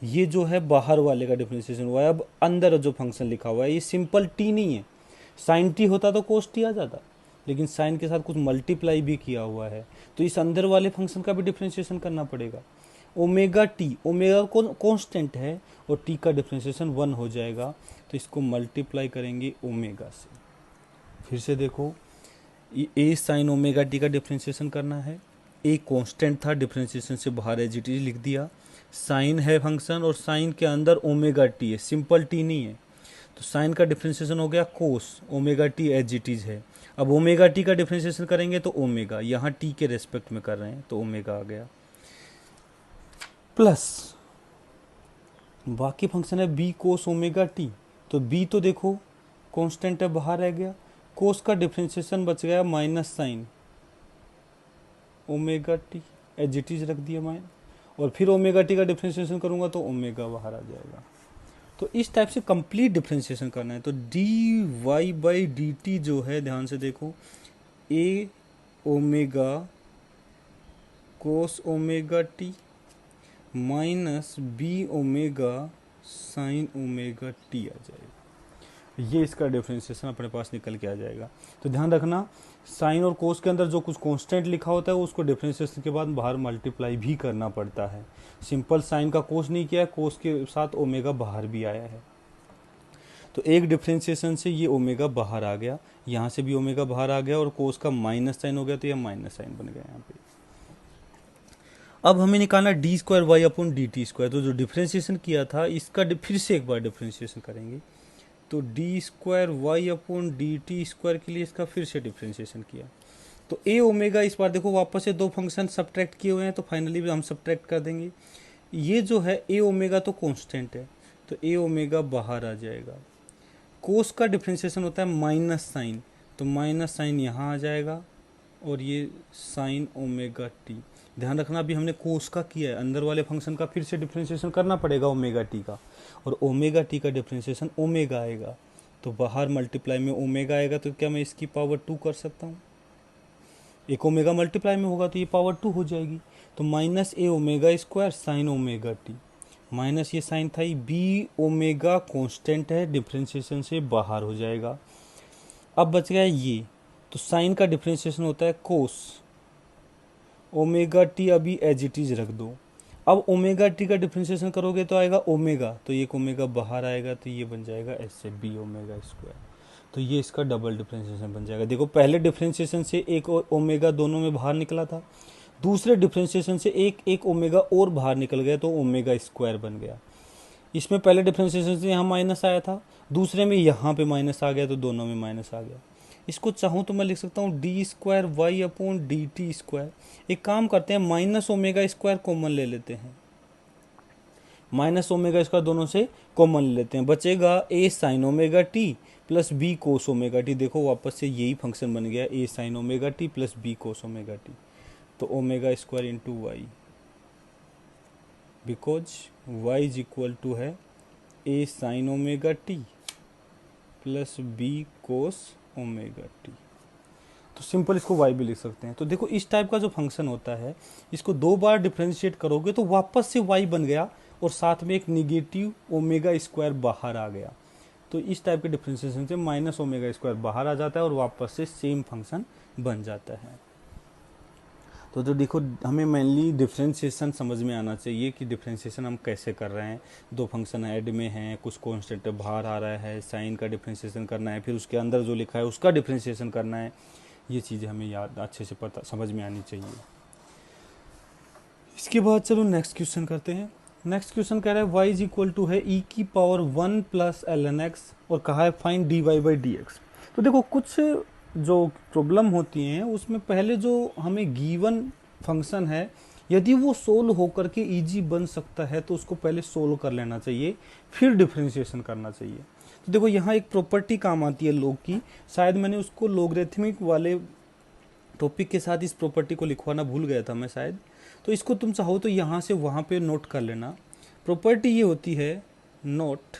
Speaker 1: ये जो है बाहर वाले का डिफ्रेंशिएशन हुआ है। अब अंदर जो फंक्शन लिखा हुआ है ये सिंपल टी नहीं है, साइन टी होता तो कोस टी आ जाता, लेकिन साइन के साथ कुछ मल्टीप्लाई भी किया हुआ है, तो इस अंदर वाले फंक्शन का भी डिफ्रेंशिएशन करना पड़ेगा। ओमेगा टी, ओमेगा कांस्टेंट है और टी का डिफ्रेंशिएशन 1 हो जाएगा, तो इसको मल्टीप्लाई करेंगे ओमेगा से। फिर से देखो ए साइन ओमेगा टी का डिफ्रेंशिएशन करना है, ए कांस्टेंट था डिफ्रेंशिएशन से बाहर एज इट इज लिख दिया, साइन है फंक्शन और साइन के अंदर ओमेगा टी है, सिंपल टी नहीं है, तो साइन का डिफ्रेंशिएशन हो गया cos, omega t as it is है। अब ओमेगा टी का डिफ्रेंशिएशन करेंगे तो ओमेगा, यहाँ टी के रेस्पेक्ट में कर रहे हैं तो ओमेगा आ गया, प्लस बाकी फंक्शन है बी कोस ओमेगा टी। तो बी तो देखो कांस्टेंट है बाहर रह गया, कोस का डिफ्रेंशिएशन बच गया minus sine omega t as it is रख दिया माइन, और फिर ओमेगा टी का डिफ्रेंशिएशन करूंगा तो ओमेगा बाहर आ जाएगा। तो इस टाइप से कंप्लीट डिफ्रेंशिएशन करना है। तो d y by d t जो है ध्यान से देखो, a omega cos omega t minus b omega sine omega t आ जाएगा, ये इसका डिफ्रेंशिएशन अपने पास निकल के आ जाएगा। तो ध्यान रखना साइन और कोस के अंदर जो कुछ कांस्टेंट लिखा होता है उसको डिफ्रेंशिएशन के बाद बाहर मल्टीप्लाई भी करना पड़ता है। सिंपल साइन का कोस नहीं किया है, कोस के साथ ओमेगा बाहर भी आया है, तो एक डिफ्रेंशिएशन से ये ओमेगा बाहर आ गया, यहाँ से भी ओमेगा बाहर आ गया और कोस का माइनस साइन हो गया, तो यह माइनस साइन बन गया यहाँ पे। अब हमें निकालना d square y upon d t square. तो जो डिफ्रेंशिएशन किया था इसका फिर से एक बार डिफ्रेंशिएशन करेंगे, तो d square y upon d t square के लिए इसका फिर से डिफ्रेंशिएशन किया, तो ए ओमेगा इस बार देखो वापस से दो फंक्शन सब्ट्रैक्ट किए हुए हैं, तो फाइनली हम सब्ट्रैक्ट कर देंगे। ये जो है ए ओमेगा तो कांस्टेंट है, तो ए ओमेगा बाहर आ जाएगा। कोस का डिफ्रेंशिएशन होता है माइनस साइन, तो माइनस साइन यहाँ आ जाएगा और ये साइन ओमेगा टी। ध्यान रखना अभी हमने कोस का किया है, अंदर वाले फंक्शन का फिर से डिफ्रेंशिएशन करना पड़ेगा ओमेगा टी का, और ओमेगा टी का डिफ्रेंशिएशन ओमेगा आएगा, तो बाहर मल्टीप्लाई में ओमेगा आएगा, तो क्या मैं इसकी पावर 2 कर सकता हूँ? एक ओमेगा मल्टीप्लाई में होगा तो ये पावर 2 हो जाएगी, तो minus a omega square sine omega t, minus ये साइन था, बी ओमेगा कांस्टेंट है डिफ्रेंशिएशन से बाहर हो जाएगा। अब बच गया ये, तो साइन का डिफ्रेंशिएशन होता है कोस ओमेगा टी, अभी एज इट इज रख दो। अब ओमेगा टी का डिफ्रेंशिएशन करोगे तो आएगा ओमेगा, तो ये ओमेगा बाहर आएगा, तो ये बन जाएगा ऐसे बी ओमेगा स्क्वायर, तो ये इसका डबल डिफ्रेंशिएशन बन जाएगा। देखो पहले डिफ्रेंशिएशन से एक ओमेगा दोनों में बाहर निकला था, दूसरे डिफ्रेंशिएशन से एक ओमेगा और बाहर निकल गया, तो ओमेगा स्क्वायर बन गया। इसमें पहले डिफ्रेंशिएशन से यहाँ माइनस आया था, दूसरे में यहाँ पे माइनस आ गया, तो दोनों में माइनस आ गया। इसको चाहूँ तो मैं लिख सकता हूँ d square y upon d t square. एक काम करते हैं माइनस ओमेगा स्क्वायर कॉमन ले लेते हैं, माइनस ओमेगा स्क्वायर दोनों से कॉमन ले लेते हैं, बचेगा a sine omega t plus b cos omega t. देखो वापस से यही फंक्शन बन गया, a sine omega t plus b cos omega t, तो omega square into y, because y is equal to है a sine omega t plus b cos omega t. तो सिंपल इसको y भी लिख सकते हैं। तो देखो इस टाइप का जो फंक्शन होता है इसको दो बार डिफ्रेंशिएट करोगे तो वापस से y बन गया और साथ में एक निगेटिव ओमेगा स्क्वायर बाहर आ गया। तो इस टाइप के डिफ्रेंशिएशन से माइनस ओमेगा स्क्वायर बाहर आ जाता है और वापस से सेम फंक्शन बन जाता है। तो देखो हमें मेनली डिफ्रेंशिएशन समझ में आना चाहिए कि डिफ्रेंशिएशन हम कैसे कर रहे हैं। दो फंक्शन ऐड में हैं, कुछ कांस्टेंट बाहर आ रहा है, साइन का डिफ्रेंशिएशन करना है, फिर उसके अंदर जो लिखा है उसका डिफ्रेंशिएशन करना है। ये चीज़ें हमें याद अच्छे से पता समझ में आनी चाहिए। इसके बाद चलो नेक्स्ट क्वेश्चन करते हैं। नेक्स्ट क्वेश्चन कह रहा है y इज इक्वल टू है e की पावर 1 प्लस ln x और कहा है फाइंड dy बाई dx। तो देखो कुछ जो प्रॉब्लम होती हैं उसमें पहले जो हमें गिवन फंक्शन है यदि वो सोल्व होकर के इजी बन सकता है तो उसको पहले सोल्व कर लेना चाहिए, फिर डिफरेंशिएशन करना चाहिए। तो देखो यहाँ एक प्रॉपर्टी काम आती है लॉग की, शायद मैंने उसको लॉगरिथमिक वाले टॉपिक के साथ इस प्रॉपर्टी को लिखवाना भूल गया था मैं शायद। तो इसको तुम चाहो तो यहाँ से वहाँ पे नोट कर लेना। प्रॉपर्टी ये होती है नोट,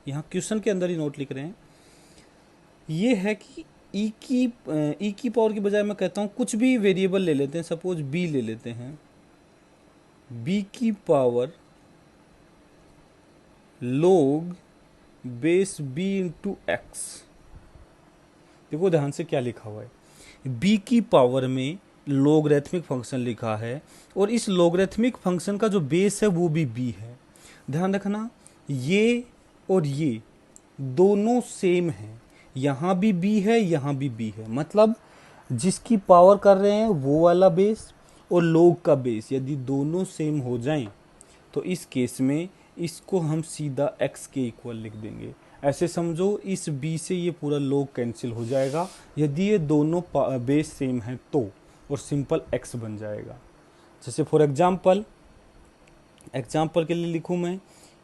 Speaker 1: यहाँ क्वेश्चन के अंदर ही नोट लिख रहे हैं, ये है कि ई की पावर की बजाय मैं कहता हूँ कुछ भी वेरिएबल ले लेते हैं, सपोज b ले लेते हैं, b की power log base b into x. देखो ध्यान से क्या लिखा हुआ है, b की पावर में लॉगरिथमिक फंक्शन लिखा है और इस लॉगरिथमिक फंक्शन का जो बेस है वो भी b है। ध्यान रखना ये और ये दोनों सेम हैं, यहाँ भी b है यहाँ भी b है, मतलब जिसकी पावर कर रहे हैं वो वाला बेस और log का बेस यदि दोनों सेम हो जाएं तो इस केस में इसको हम सीधा x के इक्वल लिख देंगे। ऐसे समझो इस b से ये पूरा log कैंसिल हो जाएगा यदि ये दोनों बेस सेम हैं तो, और सिंपल x बन जाएगा। जैसे फॉर एग्जाम्पल के लिए लिखूं मैं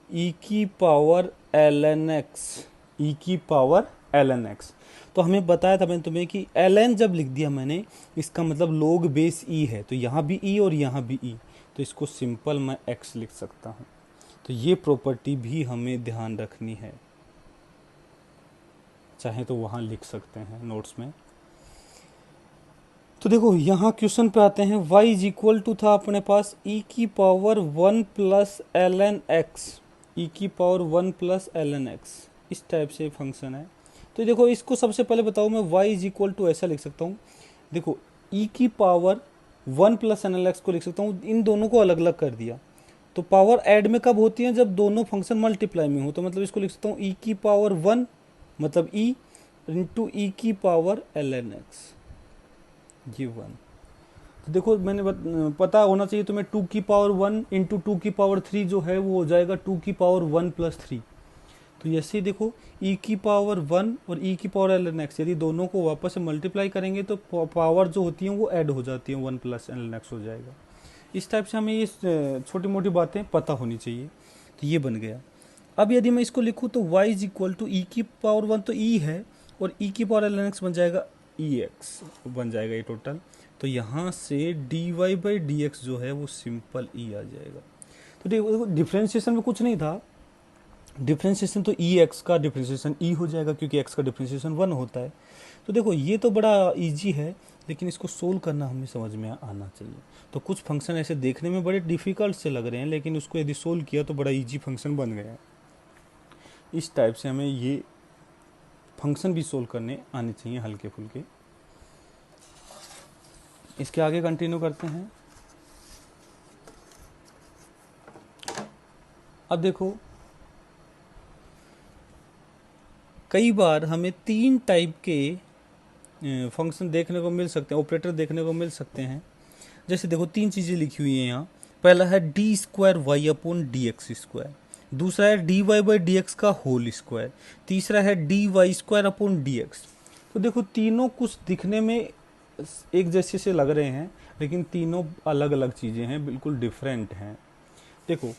Speaker 1: e की पावर ln x, e की पावर ln x। तो हमें बताया था मैंने तुम्हें कि ln जब लिख दिया मैंने इसका मतलब log बेस e है, तो यहाँ भी e और यहाँ भी e, तो इसको सिंपल मैं x लिख सकता हूँ। तो ये प्रॉपर्टी भी हमें ध्यान रखनी है, चाहे तो वहाँ लिख सकते हैं नोट्स में। तो देखो यहाँ क्वेश्चन पे आते हैं, y इज इक्वल टू था अपने पास e की power 1 plus ln x, e की पावर 1 प्लस ln x, इस टाइप से फंक्शन है। तो देखो इसको सबसे पहले बताओ मैं y इज इक्वल टू ऐसा लिख सकता हूँ, देखो e की पावर 1 प्लस ln x को लिख सकता हूँ, इन दोनों को अलग अलग कर दिया। तो पावर ऐड में कब होती है, जब दोनों फंक्शन मल्टीप्लाई में हो, तो मतलब इसको लिख सकता हूँ e की पावर 1 मतलब e इंटू e की पावर ln x, ये 1। तो देखो मैंने पता होना चाहिए तुम्हें 2 की पावर 1 इंटू 2 की पावर 3 जो है वो हो जाएगा 2 की पावर 1 प्लस 3। तो ऐसे ही देखो e की पावर 1 और e की पावर ln x यदि दोनों को वापस से मल्टीप्लाई करेंगे तो पावर जो होती हैं वो ऐड हो जाती हैं, 1 प्लस ln x हो जाएगा। इस टाइप से हमें ये छोटी मोटी बातें पता होनी चाहिए। तो ये बन गया। अब यदि मैं इसको लिखूँ तो y is equal to E की पावर 1 तो e है और e की पावर ln x बन जाएगा ex बन जाएगा ये टोटल। तो यहाँ से dy बाई dx जो है वो सिंपल e आ जाएगा। तो देखो डिफ्रेंशिएशन में कुछ नहीं था, डिफ्रेंशिएशन तो ex का डिफ्रेंशिएशन e हो जाएगा क्योंकि x का डिफ्रेंशिएशन 1 होता है। तो देखो ये तो बड़ा इजी है, लेकिन इसको सोल्व करना हमें समझ में आना चाहिए। तो कुछ फंक्शन ऐसे देखने में बड़े डिफ़िकल्ट से लग रहे हैं, लेकिन उसको यदि सोल्व किया तो बड़ा इजी फंक्शन बन गया है। इस टाइप से हमें ये फंक्शन भी सोल्व करने आने चाहिए हल्के फुल्के। इसके आगे कंटिन्यू करते हैं। अब देखो कई बार हमें 3 टाइप के फंक्शन देखने को मिल सकते हैं, ऑपरेटर देखने को मिल सकते हैं। जैसे देखो 3 चीज़ें लिखी हुई हैं यहाँ। पहला है d square y upon d x square, दूसरा है d y by d x का होल स्क्वायर, तीसरा है d y square upon d x. तो देखो तीनों कुछ दिखने में एक जैसे से लग रहे हैं, लेकिन तीनों अलग अलग चीज़ें हैं, बिल्कुल डिफरेंट हैं। देखो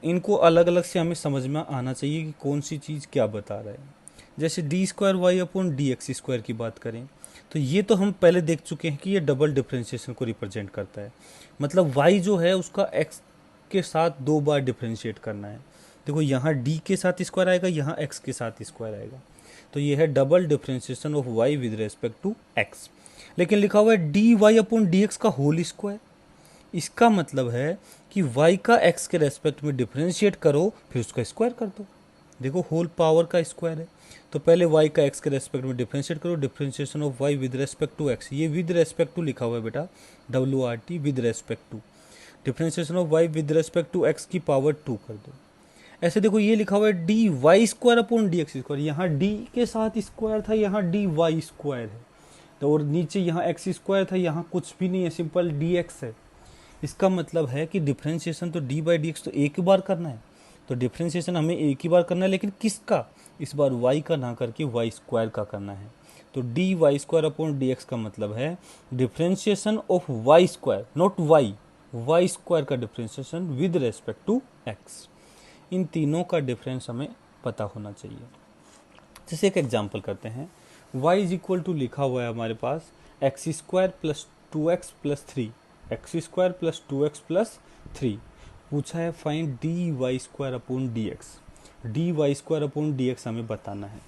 Speaker 1: इनको अलग अलग से हमें समझ में आना चाहिए कि कौन सी चीज़ क्या बता रहा है। जैसे d square y upon d x square की बात करें तो ये तो हम पहले देख चुके हैं कि ये डबल डिफरेंशिएशन को रिप्रेजेंट करता है। मतलब y जो है उसका x के साथ 2 बार डिफरेंशिएट करना है। देखो यहाँ d के साथ स्क्वायर आएगा, यहाँ x के साथ स्क्वायर आएगा, तो ये है double differentiation of y with respect to x। लेकिन लिखा हुआ है d y upon d x का होल स्क्वायर, इसका मतलब है कि y का x के रेस्पेक्ट में डिफरेंशिएट करो फिर उसका स्क्वायर कर दो। देखो होल पावर का स्क्वायर है, तो पहले y का x के रेस्पेक्ट में डिफ्रेंशिएट करो, differentiation of y with respect to x, ये विद रेस्पेक्ट टू लिखा हुआ है बेटा, WRT with respect to, differentiation of y with respect to x की पावर 2 कर दो। ऐसे देखो ये लिखा हुआ है d y square upon d x square, यहाँ डी के साथ स्क्वायर था, यहाँ डी वाई स्क्वायर है, तो और नीचे यहाँ एक्स स्क्वायर था, यहाँ कुछ भी नहीं है, सिंपल डी एक्स है। इसका मतलब है कि डिफ्रेंशिएशन तो डी बाई डी एक्स तो एक ही बार करना है, तो डिफ्रेंशिएशन हमें एक ही बार करना है, लेकिन किसका, इस बार वाई का ना करके वाई स्क्वायर का करना है। तो d y square upon d x का मतलब है differentiation of y square, not y square का differentiation with respect to x. इन तीनों का डिफरेंस हमें पता होना चाहिए। जैसे एक एग्जांपल करते हैं, y इज इक्वल टू लिखा हुआ है हमारे पास x square plus 2x plus 3, x square plus 2x plus 3, पूछा है find d y square upon d x, d y square upon d x हमें बताना है।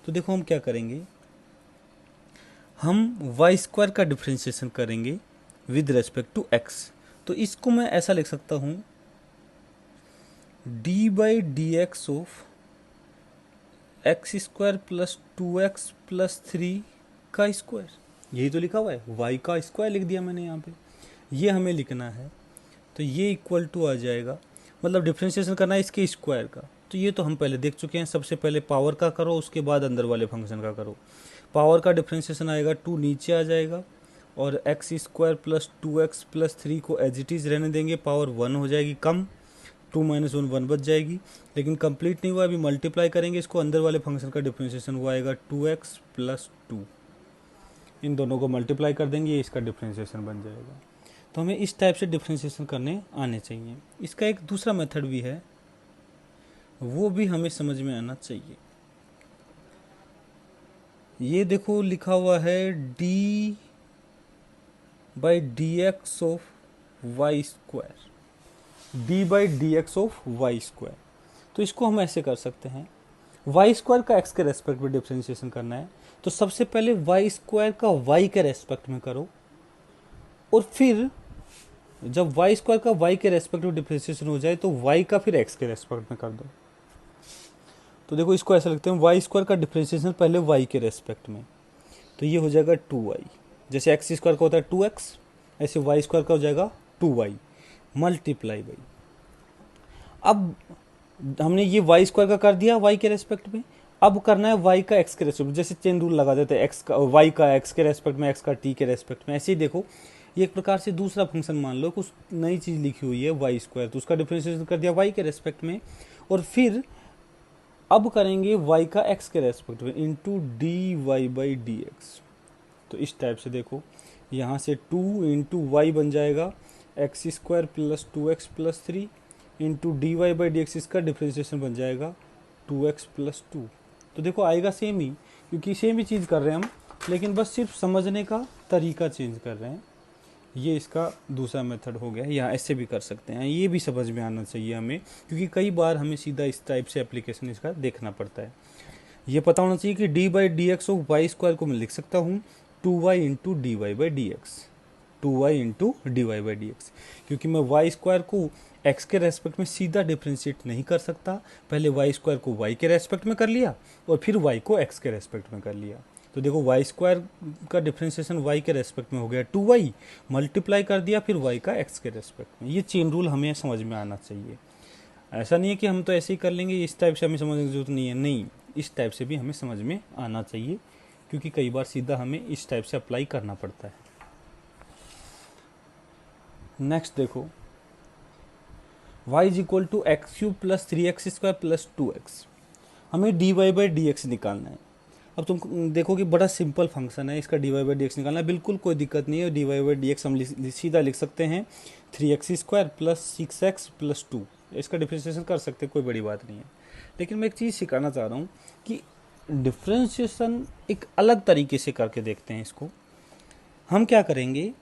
Speaker 1: तो देखो हम क्या करेंगे, हम वाई स्क्वायर का डिफ्रेंशिएशन करेंगे विद रेस्पेक्ट टू एक्स, तो इसको मैं ऐसा लिख सकता हूँ d by d x of x square plus 2x plus 3 का स्क्वायर, यही तो लिखा हुआ है, y का स्क्वायर लिख दिया मैंने यहाँ पे, ये हमें लिखना है। तो ये इक्वल टू आ जाएगा, मतलब डिफ्रेंशिएशन करना है इसके स्क्वायर का, तो ये तो हम पहले देख चुके हैं, सबसे पहले पावर का करो उसके बाद अंदर वाले फंक्शन का करो। पावर का डिफ्रेंशिएशन आएगा 2 नीचे आ जाएगा, और x square plus 2x plus 3 को एज इट इज़ रहने देंगे, पावर 1 हो जाएगी कम, 2 माइनस 1 1 बच जाएगी, लेकिन कंप्लीट नहीं हुआ, अभी मल्टीप्लाई करेंगे इसको, अंदर वाले फंक्शन का डिफ्रेंशिएशन हुआ आएगा 2x प्लस 2, इन दोनों को मल्टीप्लाई कर देंगे, ये इसका डिफ्रेंशिएशन बन जाएगा। तो हमें इस टाइप से डिफ्रेंशिएशन करने आने चाहिए। इसका एक दूसरा मेथड भी है, वो भी हमें समझ में आना चाहिए। ये देखो लिखा हुआ है d by d x of y square, d by d x of y square, तो इसको हम ऐसे कर सकते हैं, वाई स्क्वायर का एक्स के रेस्पेक्ट में डिफ्रेंशिएशन करना है, तो सबसे पहले वाई स्क्वायर का वाई के रेस्पेक्ट में करो, और फिर जब वाई स्क्वायर का वाई के रेस्पेक्ट में डिफ्रेंशिएशन हो जाए तो वाई का फिर एक्स के रेस्पेक्ट में कर दो। तो देखो इसको ऐसा लिखते हैं, वाई स्क्वायर का डिफ्रेंशिएशन पहले वाई के रेस्पेक्ट में, तो ये हो जाएगा 2y, जैसे एक्स स्क्वायर का होता है 2x, ऐसे वाई स्क्वायर का हो जाएगा 2y मल्टीप्लाई बाई, अब हमने ये वाई स्क्वायर का कर दिया वाई के रेस्पेक्ट में, अब करना है वाई का एक्स के रेस्पेक्ट में, जैसे चेन रूल लगा देते हैं, एक्स का वाई का एक्स के रेस्पेक्ट में, एक्स का टी के रेस्पेक्ट में। ऐसे ही देखो ये एक प्रकार से दूसरा फंक्शन मान लो, कुछ नई चीज़ लिखी हुई है वाई स्क्वायर, तो उसका डिफरेंशिएशन कर दिया वाई के रेस्पेक्ट में, और फिर अब करेंगे वाई का एक्स के रेस्पेक्ट में into d y by d x. तो इस टाइप से देखो यहाँ से 2 इंटू वाई बन जाएगा x square plus 2x plus 3 into d y by d x, इसका डिफ्रेंशिएशन बन जाएगा 2x प्लस 2। तो देखो आएगा सेम ही, क्योंकि सेम ही चीज़ कर रहे हैं हम, लेकिन बस सिर्फ समझने का तरीका चेंज कर रहे हैं। ये इसका दूसरा मेथड हो गया, या ऐसे भी कर सकते हैं, ये भी समझ में आना चाहिए हमें, क्योंकि कई बार हमें सीधा इस टाइप से एप्लीकेशन इसका देखना पड़ता है। ये पता होना चाहिए कि d by d x of y square को मैं लिख सकता हूँ 2y into d y by d x, 2y into d y by d x, क्योंकि मैं वाई स्क्वायर को x के रेस्पेक्ट में सीधा डिफ्रेंशिएट नहीं कर सकता, पहले वाई स्क्वायर को y के रेस्पेक्ट में कर लिया और फिर y को x के रेस्पेक्ट में कर लिया। तो देखो वाई स्क्वायर का डिफ्रेंशिएशन y के रेस्पेक्ट में हो गया 2y, मल्टीप्लाई कर दिया फिर y का x के रेस्पेक्ट में। ये चेन रूल हमें समझ में आना चाहिए, ऐसा नहीं है कि हम तो ऐसे ही कर लेंगे, इस टाइप से हमें समझने की जरूरत नहीं है, नहीं, इस टाइप से भी हमें समझ में आना चाहिए, क्योंकि कई बार सीधा हमें इस टाइप से अप्लाई करना पड़ता है। नेक्स्ट देखो y is equal to x cube plus 3x square plus 2x, हमें d y by d x निकालना है। अब तुम देखो कि बड़ा सिंपल फंक्शन है, इसका d y by d x निकालना है, बिल्कुल कोई दिक्कत नहीं है। D y by d x हम सीधा लिख सकते हैं 3x square plus 6x plus 2, इसका डिफ्रेंशिएशन कर सकते हैं, कोई बड़ी बात नहीं है। लेकिन मैं एक चीज़ सिखाना चाह रहा हूँ कि डिफ्रेंशिएशन एक अलग तरीके से करके देखते हैं इसको। हम क्या करेंगे,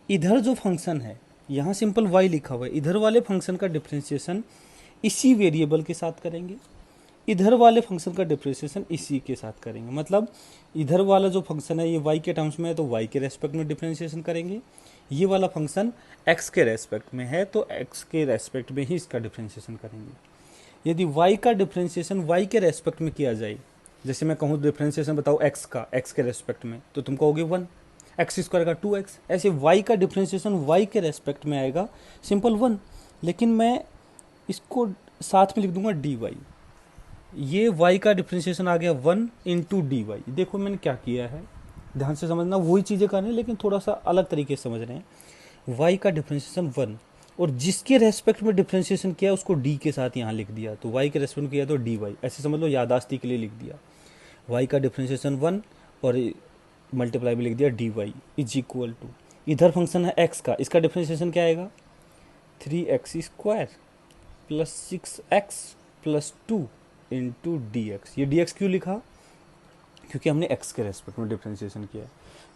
Speaker 1: इधर जो फंक्शन है यहाँ सिंपल y लिखा हुआ है, इधर वाले फंक्शन का डिफ्रेंशिएशन इसी वेरिएबल के साथ करेंगे, इधर वाले फंक्शन का डिफ्रेंशिएशन इसी के साथ करेंगे। मतलब इधर वाला जो फंक्शन है ये y के टर्म्स में है तो y के रेस्पेक्ट में डिफ्रेंशिएशन करेंगे, ये वाला फंक्शन x के रेस्पेक्ट में है तो x के रेस्पेक्ट में ही इसका डिफ्रेंशिएशन करेंगे। यदि y का डिफरेंशिएशन y के रेस्पेक्ट में किया जाए, जैसे मैं कहूँ डिफरेंशिएशन बताओ x का x के रेस्पेक्ट में, तो तुम कहोगे 1, एक्स स्क्वायर का 2x, ऐसे y का डिफरेंशिएशन y के रेस्पेक्ट में आएगा सिंपल 1, लेकिन मैं इसको साथ में लिख दूंगा dy। ये y का डिफरेंशिएशन आ गया 1 इंटू डी वाई। देखो मैंने क्या किया है, ध्यान से समझना, वही चीज़ें कर रहे हैं लेकिन थोड़ा सा अलग तरीके से समझ रहे हैं। y का डिफरेंशिएशन 1 और जिसके रेस्पेक्ट में डिफरेंशिएशन किया उसको d के साथ यहाँ लिख दिया, तो y के रेस्पेक्ट में किया तो dy, ऐसे समझ लो, यादाश्ती के लिए लिख दिया। y का डिफरेंशिएशन 1 और मल्टीप्लाई में लिख दिया dy इज इक्वल टू, इधर फंक्शन है x का, इसका डिफरेंशिएशन क्या आएगा 3x square plus 6x plus 2 into d x. ये डी एक्स क्यों लिखा, क्योंकि हमने x के रेस्पेक्ट में डिफरेंशिएशन किया।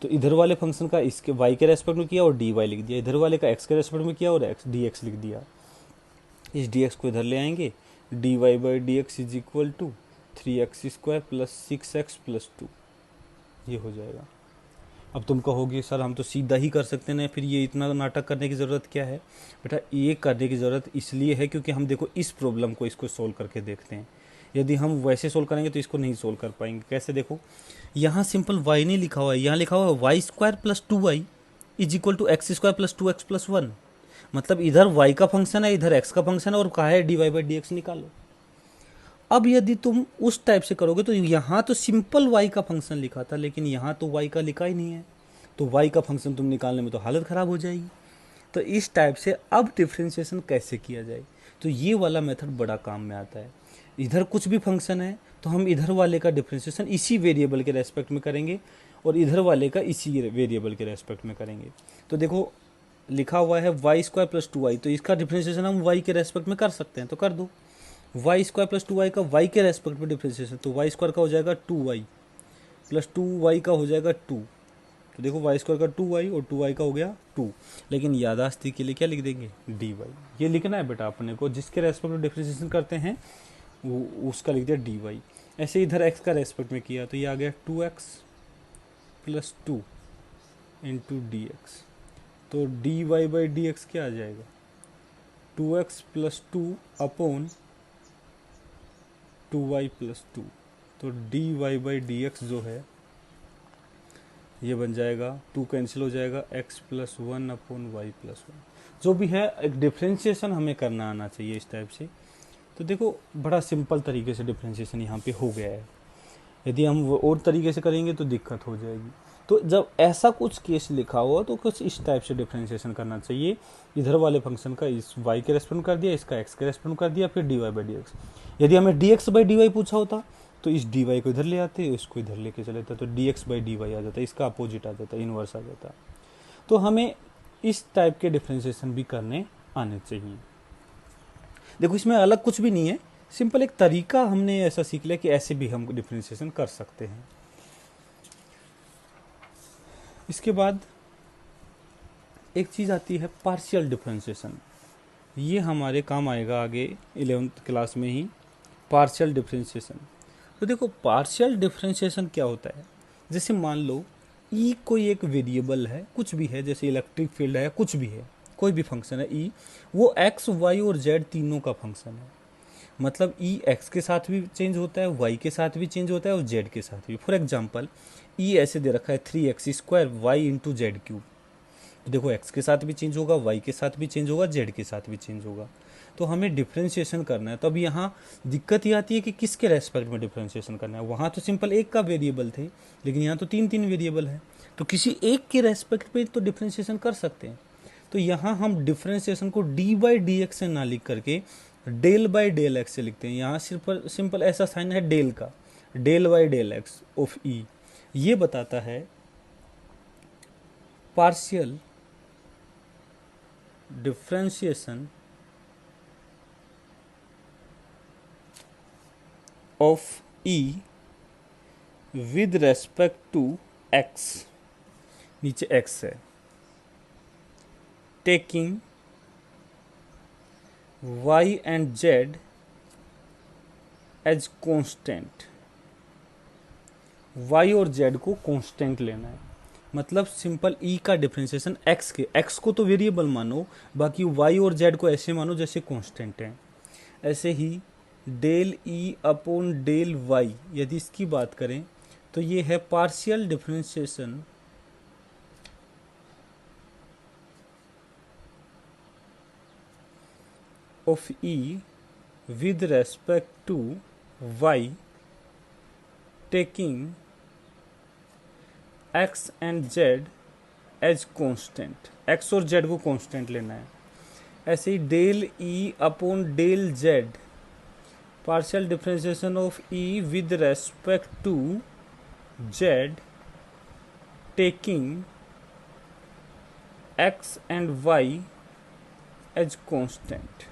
Speaker 1: तो इधर वाले फंक्शन का इसके y के रेस्पेक्ट में किया और dy लिख दिया, इधर वाले का x के रेस्पेक्ट में किया और dx लिख दिया। इस dx को इधर ले आएंगे, dy by d x is equal to 3x square plus 6x plus 2, ये हो जाएगा। अब तुम कहोगे सर हम तो सीधा ही कर सकते हैं, फिर ये इतना नाटक करने की ज़रूरत क्या है? बेटा ये करने की ज़रूरत इसलिए है क्योंकि हम देखो इस प्रॉब्लम को इसको सोल्व करके देखते हैं। यदि हम वैसे सोल्व करेंगे तो इसको नहीं सोल्व कर पाएंगे। कैसे? देखो यहाँ सिंपल y नहीं लिखा हुआ है, यहाँ लिखा हुआ है y square plus 2y is equal to x square plus 2x plus 1। मतलब इधर y का फंक्शन है, इधर x का फंक्शन है और कहा है dy बाई डी एक्स निकालो। अब यदि तुम उस टाइप से करोगे तो यहाँ तो सिंपल y का फंक्शन लिखा था, लेकिन यहाँ तो y का लिखा ही नहीं है, तो y का फंक्शन तुम निकालने में तो हालत ख़राब हो जाएगी। तो इस टाइप से अब डिफ्रेंशिएशन कैसे किया जाए, तो ये वाला मेथड बड़ा काम में आता है। इधर कुछ भी फंक्शन है तो हम इधर वाले का डिफ्रेंशिएशन इसी वेरिएबल के रेस्पेक्ट में करेंगे और इधर वाले का इसी वेरिएबल के रेस्पेक्ट में करेंगे। तो देखो लिखा हुआ है वाई स्क्वायर प्लस 2y, तो इसका डिफ्रेंशिएशन हम y के रेस्पेक्ट में कर सकते हैं, तो कर दो। वाई स्क्वायर प्लस 2y का y के रेस्पेक्ट में डिफ्रेंशिएशन, तो वाई स्क्वायर का हो जाएगा 2y प्लस 2y का हो जाएगा 2। तो देखो वाई स्क्वायर का 2y और 2y का हो गया 2, लेकिन यादाश्ती के लिए क्या लिख देंगे dy। ये लिखना है बेटा अपने को, जिसके रेस्पेक्ट में डिफ्रेंशिएशन करते हैं वो उसका लिख दिया dy। ऐसे इधर x का रेस्पेक्ट में किया तो ये आ गया 2x plus 2 into d x. तो dy बाई डी एक्स क्या आ जाएगा 2x plus 2 upon 2y plus 2। तो dy बाई डी एक्स जो है ये बन जाएगा, 2 कैंसिल हो जाएगा, x plus 1 upon y plus 1। जो भी है एक डिफ्रेंशिएशन हमें करना आना चाहिए इस टाइप से। तो देखो बड़ा सिंपल तरीके से डिफ्रेंशिएशन यहाँ पे हो गया है। यदि हम और तरीके से करेंगे तो दिक्कत हो जाएगी। तो जब ऐसा कुछ केस लिखा हुआ तो कुछ इस टाइप से डिफ्रेंशिएशन करना चाहिए। इधर वाले फंक्शन का इस y के रेस्पेक्ट कर दिया, इसका x के रेस्पेक्ट कर दिया, फिर dy बाई डी एक्स। यदि हमें dx बाई dy पूछा होता तो इस dy को इधर ले आते, इसको इधर लेके चले जाते, तो dx बाई dy आ जाता, इसका अपोजिट आ जाता, इन्वर्स आ जाता। तो हमें इस टाइप के डिफ्रेंशिएशन भी करने आने चाहिए। देखो इसमें अलग कुछ भी नहीं है, सिंपल एक तरीका हमने ऐसा सीख लिया कि ऐसे भी हम डिफ्रेंशिएशन कर सकते हैं। इसके बाद एक चीज़ आती है पार्शियल डिफ्रेंशिएशन। ये हमारे काम आएगा आगे 11th क्लास में ही, पार्शियल डिफ्रेंशिएशन। तो देखो पार्शियल डिफ्रेंशिएशन क्या होता है, जैसे मान लो ई कोई एक वेरिएबल है, कुछ भी है, जैसे इलेक्ट्रिक फील्ड है, कुछ भी है, कोई भी फंक्शन है ई, वो एक्स वाई और जेड तीनों का फंक्शन है। मतलब ई एक्स के साथ भी चेंज होता है, वाई के साथ भी चेंज होता है और जेड के साथ भी। फॉर एग्जांपल ई ऐसे दे रखा है 3x square y into z cube. देखो एक्स के साथ भी चेंज होगा, वाई के साथ भी चेंज होगा, जेड के साथ भी चेंज होगा। तो हमें डिफ्रेंशिएशन करना है। तो अब यहाँ दिक्कत ये आती है कि किसके रेस्पेक्ट में डिफ्रेंशिएशन करना है। वहाँ तो सिंपल एक का वेरिएबल थे, लेकिन यहाँ तो तीन तीन वेरिएबल है, तो किसी एक के रेस्पेक्ट पे तो डिफ्रेंशिएशन कर सकते हैं। तो यहाँ हम डिफ्रेंशिएशन को डी बाई डी एक्स से ना लिख करके डेल बाई डेल एक्स से लिखते हैं। यहाँ सिर्फ सिंपल ऐसा साइन है डेल का, del by del x of E. ये बताता है partial differentiation of E with respect to x, नीचे x है, taking y and z as constant। y और z को कांस्टेंट लेना है। मतलब सिंपल E का डिफ्रेंशिएशन x के, x को तो वेरिएबल मानो, बाकी y और z को ऐसे मानो जैसे कांस्टेंट है। ऐसे ही डेल ई अपॉन डेल वाई, यदि इसकी बात करें तो ये है partial differentiation of E with respect to y taking x and z as constant, x और जेड को कांस्टेंट लेना है। ऐसे ही del E upon del z, partial differentiation of E with respect to z taking x and y as constant,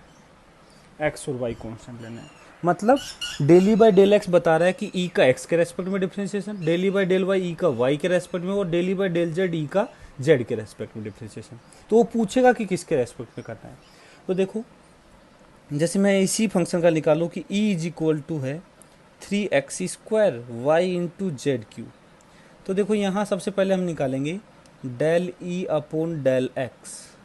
Speaker 1: x और वाई कांस्टेंट लेना है। मतलब del E by del x बता रहा है कि ई का एक्स के रेस्पेक्ट में differentiation, del E by del y E का वाई के रेस्पेक्ट में, और del E by del z E का जेड के रेस्पेक्ट में डिफरेंशिएशन। तो वो पूछेगा कि किसके रेस्पेक्ट में करना है। तो देखो जैसे मैं इसी फंक्शन का निकालूँ कि ई इज इक्वल टू है 3x² Y into Z Q. तो देखो यहाँ सबसे पहले हम निकालेंगे डेल ई अपॉन डेल एक्स,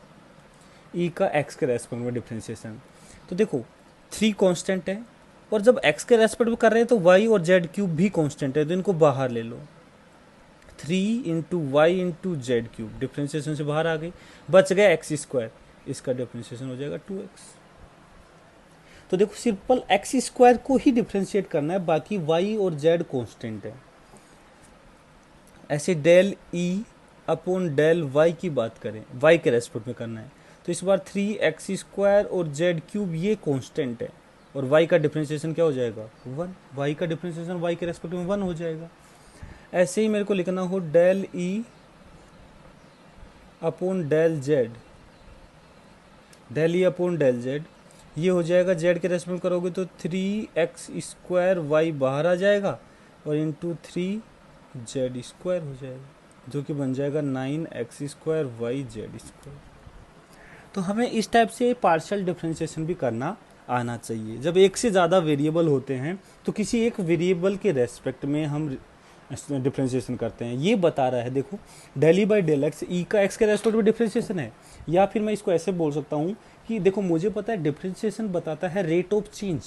Speaker 1: ई का एक्स के रेस्पेक्ट में डिफरेंशिएशन। तो देखो 3 कांस्टेंट है, और जब एक्स के रेस्पेक्ट में कर रहे हैं तो वाई और जेड क्यूब भी कांस्टेंट है, तो इनको बाहर ले लो। 3 into y into z cube, differentiation से बाहर आ गई, बच गया x², इसका डिफरेंशिएशन हो जाएगा 2x। तो देखो सिंपल x² को ही डिफरेंशिएट करना है, बाकी y और z कांस्टेंट है। ऐसे डेल ई अपॉन डेल y की बात करें, y के रेस्पेक्ट में करना है, तो इस बार 3x² और z क्यूब ये कांस्टेंट है, और y का डिफरेंशिएशन क्या हो जाएगा 1, y का डिफरेंशिएशन y के रेस्पेक्ट में 1 हो जाएगा। ऐसे ही मेरे को लिखना हो डेल ई अपॉन डेल जेड, डेल ई अपॉन डेल जेड, ये हो जाएगा जेड के रेस्पेक्ट में करोगे तो 3x² वाई बाहर आ जाएगा, और इंटू 3z² हो जाएगा, जो कि बन जाएगा 9x² वाई z²। तो हमें इस टाइप से पार्शियल डिफरेंशिएशन भी करना आना चाहिए। जब एक से ज़्यादा वेरिएबल होते हैं तो किसी एक वेरिएबल के रेस्पेक्ट में हम डिफरेंशिएशन करते हैं। ये बता रहा है देखो del E by del x, E का एक्स के रेस्पेक्ट में डिफरेंशिएशन है, या फिर मैं इसको ऐसे बोल सकता हूँ कि देखो मुझे पता है डिफरेंशिएशन बताता है रेट ऑफ चेंज,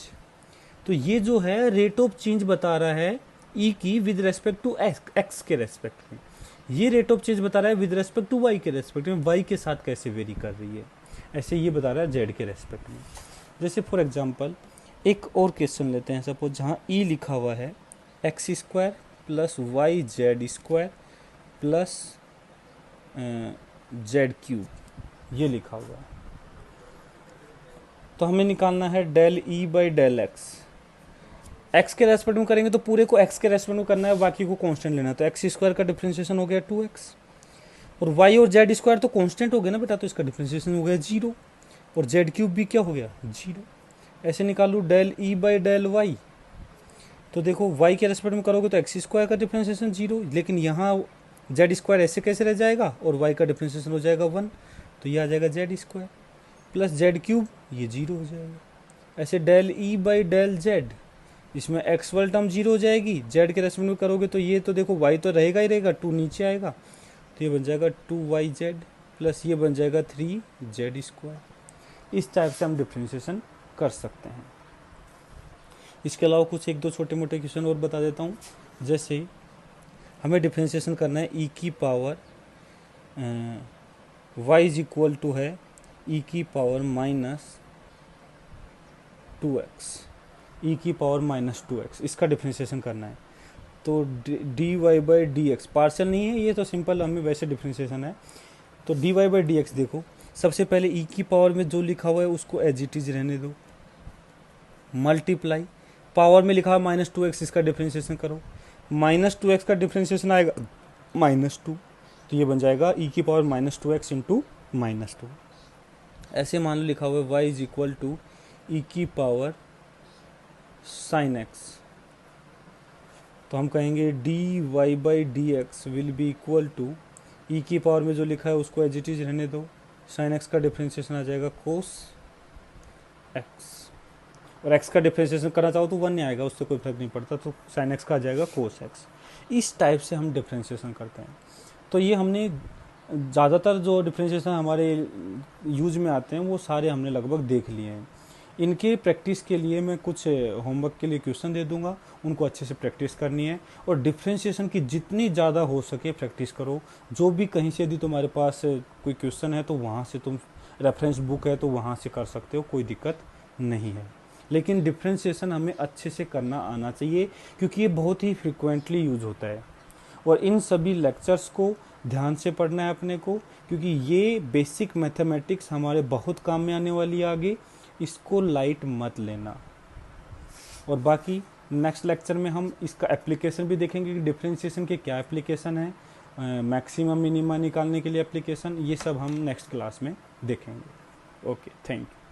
Speaker 1: तो ये जो है रेट ऑफ चेंज बता रहा है ई की विद रेस्पेक्ट टू एक्स के रेस्पेक्ट में, ये रेट ऑफ चेंज बता रहा है विद रेस्पेक्ट टू वाई के रेस्पेक्ट में, वाई के साथ कैसे वेरी कर रही है, ऐसे ये बता रहा है जेड के रेस्पेक्ट में। जैसे फॉर एग्जांपल एक और क्वेश्चन लेते हैं, सपोज जहाँ ई लिखा हुआ है x² plus y z² plus z cube, ये लिखा हुआ है। तो हमें निकालना है del E by del x, x के रेस्पेक्ट में करेंगे तो पूरे को एक्स के रेस्पेक्ट में करना है, बाकी को कांस्टेंट लेना है, तो x² का डिफरेंशिएशन हो गया 2x, और y और z² तो कांस्टेंट हो गया ना बेटा, तो इसका डिफरेंशिएशन हो गया 0, और जेड क्यूब भी क्या हो गया 0। ऐसे निकालू del E by del y, तो देखो y के रेस्पेक्ट में करोगे तो x² का डिफरेंशिएशन 0, लेकिन यहाँ z² ऐसे कैसे रह जाएगा, और y का डिफरेंशिएशन हो जाएगा 1, तो ये आ जाएगा z² प्लस जेड क्यूब, ये 0 हो जाएगा। ऐसे del E by del z, इसमें एक्स वाली टर्म 0 हो जाएगी, जेड के रेस्पेक्ट में करोगे तो ये तो देखो y तो रहेगा ही रहेगा, 2 नीचे आएगा, तो ये बन जाएगा 2yz प्लस ये बन जाएगा 3z²। इस टाइप से हम डिफरेंशिएशन कर सकते हैं। इसके अलावा कुछ एक दो छोटे मोटे क्वेश्चन और बता देता हूँ। जैसे हमें डिफरेंशिएशन करना है ई की power y is equal to है ई की पावर -2x, ई की पावर -2x, इसका डिफरेंशिएशन करना है। तो d y by d x partial नहीं है ये, तो सिंपल हमें वैसे डिफरेंशिएशन है। तो d y by d x देखो, सबसे पहले ई की पावर में जो लिखा हुआ है उसको एज इट इज रहने दो, मल्टीप्लाई पावर में लिखा है -2x, इसका डिफरेंशिएशन करो, -2x का डिफरेंशिएशन आएगा -2, तो ये बन जाएगा ई की पावर -2x इंटू -2। ऐसे मान लो लिखा हुआ है y is equal to E की पावर साइन x, तो हम कहेंगे d y by d x will be equal to E की पावर में जो लिखा है उसको एज इट इज रहने दो, साइन x का डिफरेंशिएशन आ जाएगा कोस x, और x का डिफरेंशिएशन करना चाहो तो 1 नहीं आएगा, उससे कोई फर्क नहीं पड़ता, तो साइन x का आ जाएगा कोस x। इस टाइप से हम डिफरेंशिएशन करते हैं। तो ये हमने ज़्यादातर जो डिफरेंशिएशन हमारे यूज में आते हैं वो सारे हमने लगभग देख लिए हैं। इनके प्रैक्टिस के लिए मैं कुछ होमवर्क के लिए क्वेश्चन दे दूंगा, उनको अच्छे से प्रैक्टिस करनी है। और डिफ्रेंशिएशन की जितनी ज़्यादा हो सके प्रैक्टिस करो। जो भी कहीं से यदि तुम्हारे पास कोई क्वेश्चन है तो वहाँ से तुम, रेफरेंस बुक है तो वहाँ से कर सकते हो, कोई दिक्कत नहीं है। लेकिन डिफ्रेंशिएशन हमें अच्छे से करना आना चाहिए, क्योंकि ये बहुत ही फ्रिक्वेंटली यूज होता है। और इन सभी लेक्चर्स को ध्यान से पढ़ना है अपने को, क्योंकि ये बेसिक मैथमेटिक्स हमारे बहुत काम में आने वाली है आगे। इसको लाइट मत लेना। और बाकी नेक्स्ट लेक्चर में हम इसका एप्लीकेशन भी देखेंगे कि डिफरेंशिएशन के क्या एप्लीकेशन है, मैक्सिमम मिनिमा निकालने के लिए एप्लीकेशन, ये सब हम नेक्स्ट क्लास में देखेंगे। Okay, thank you.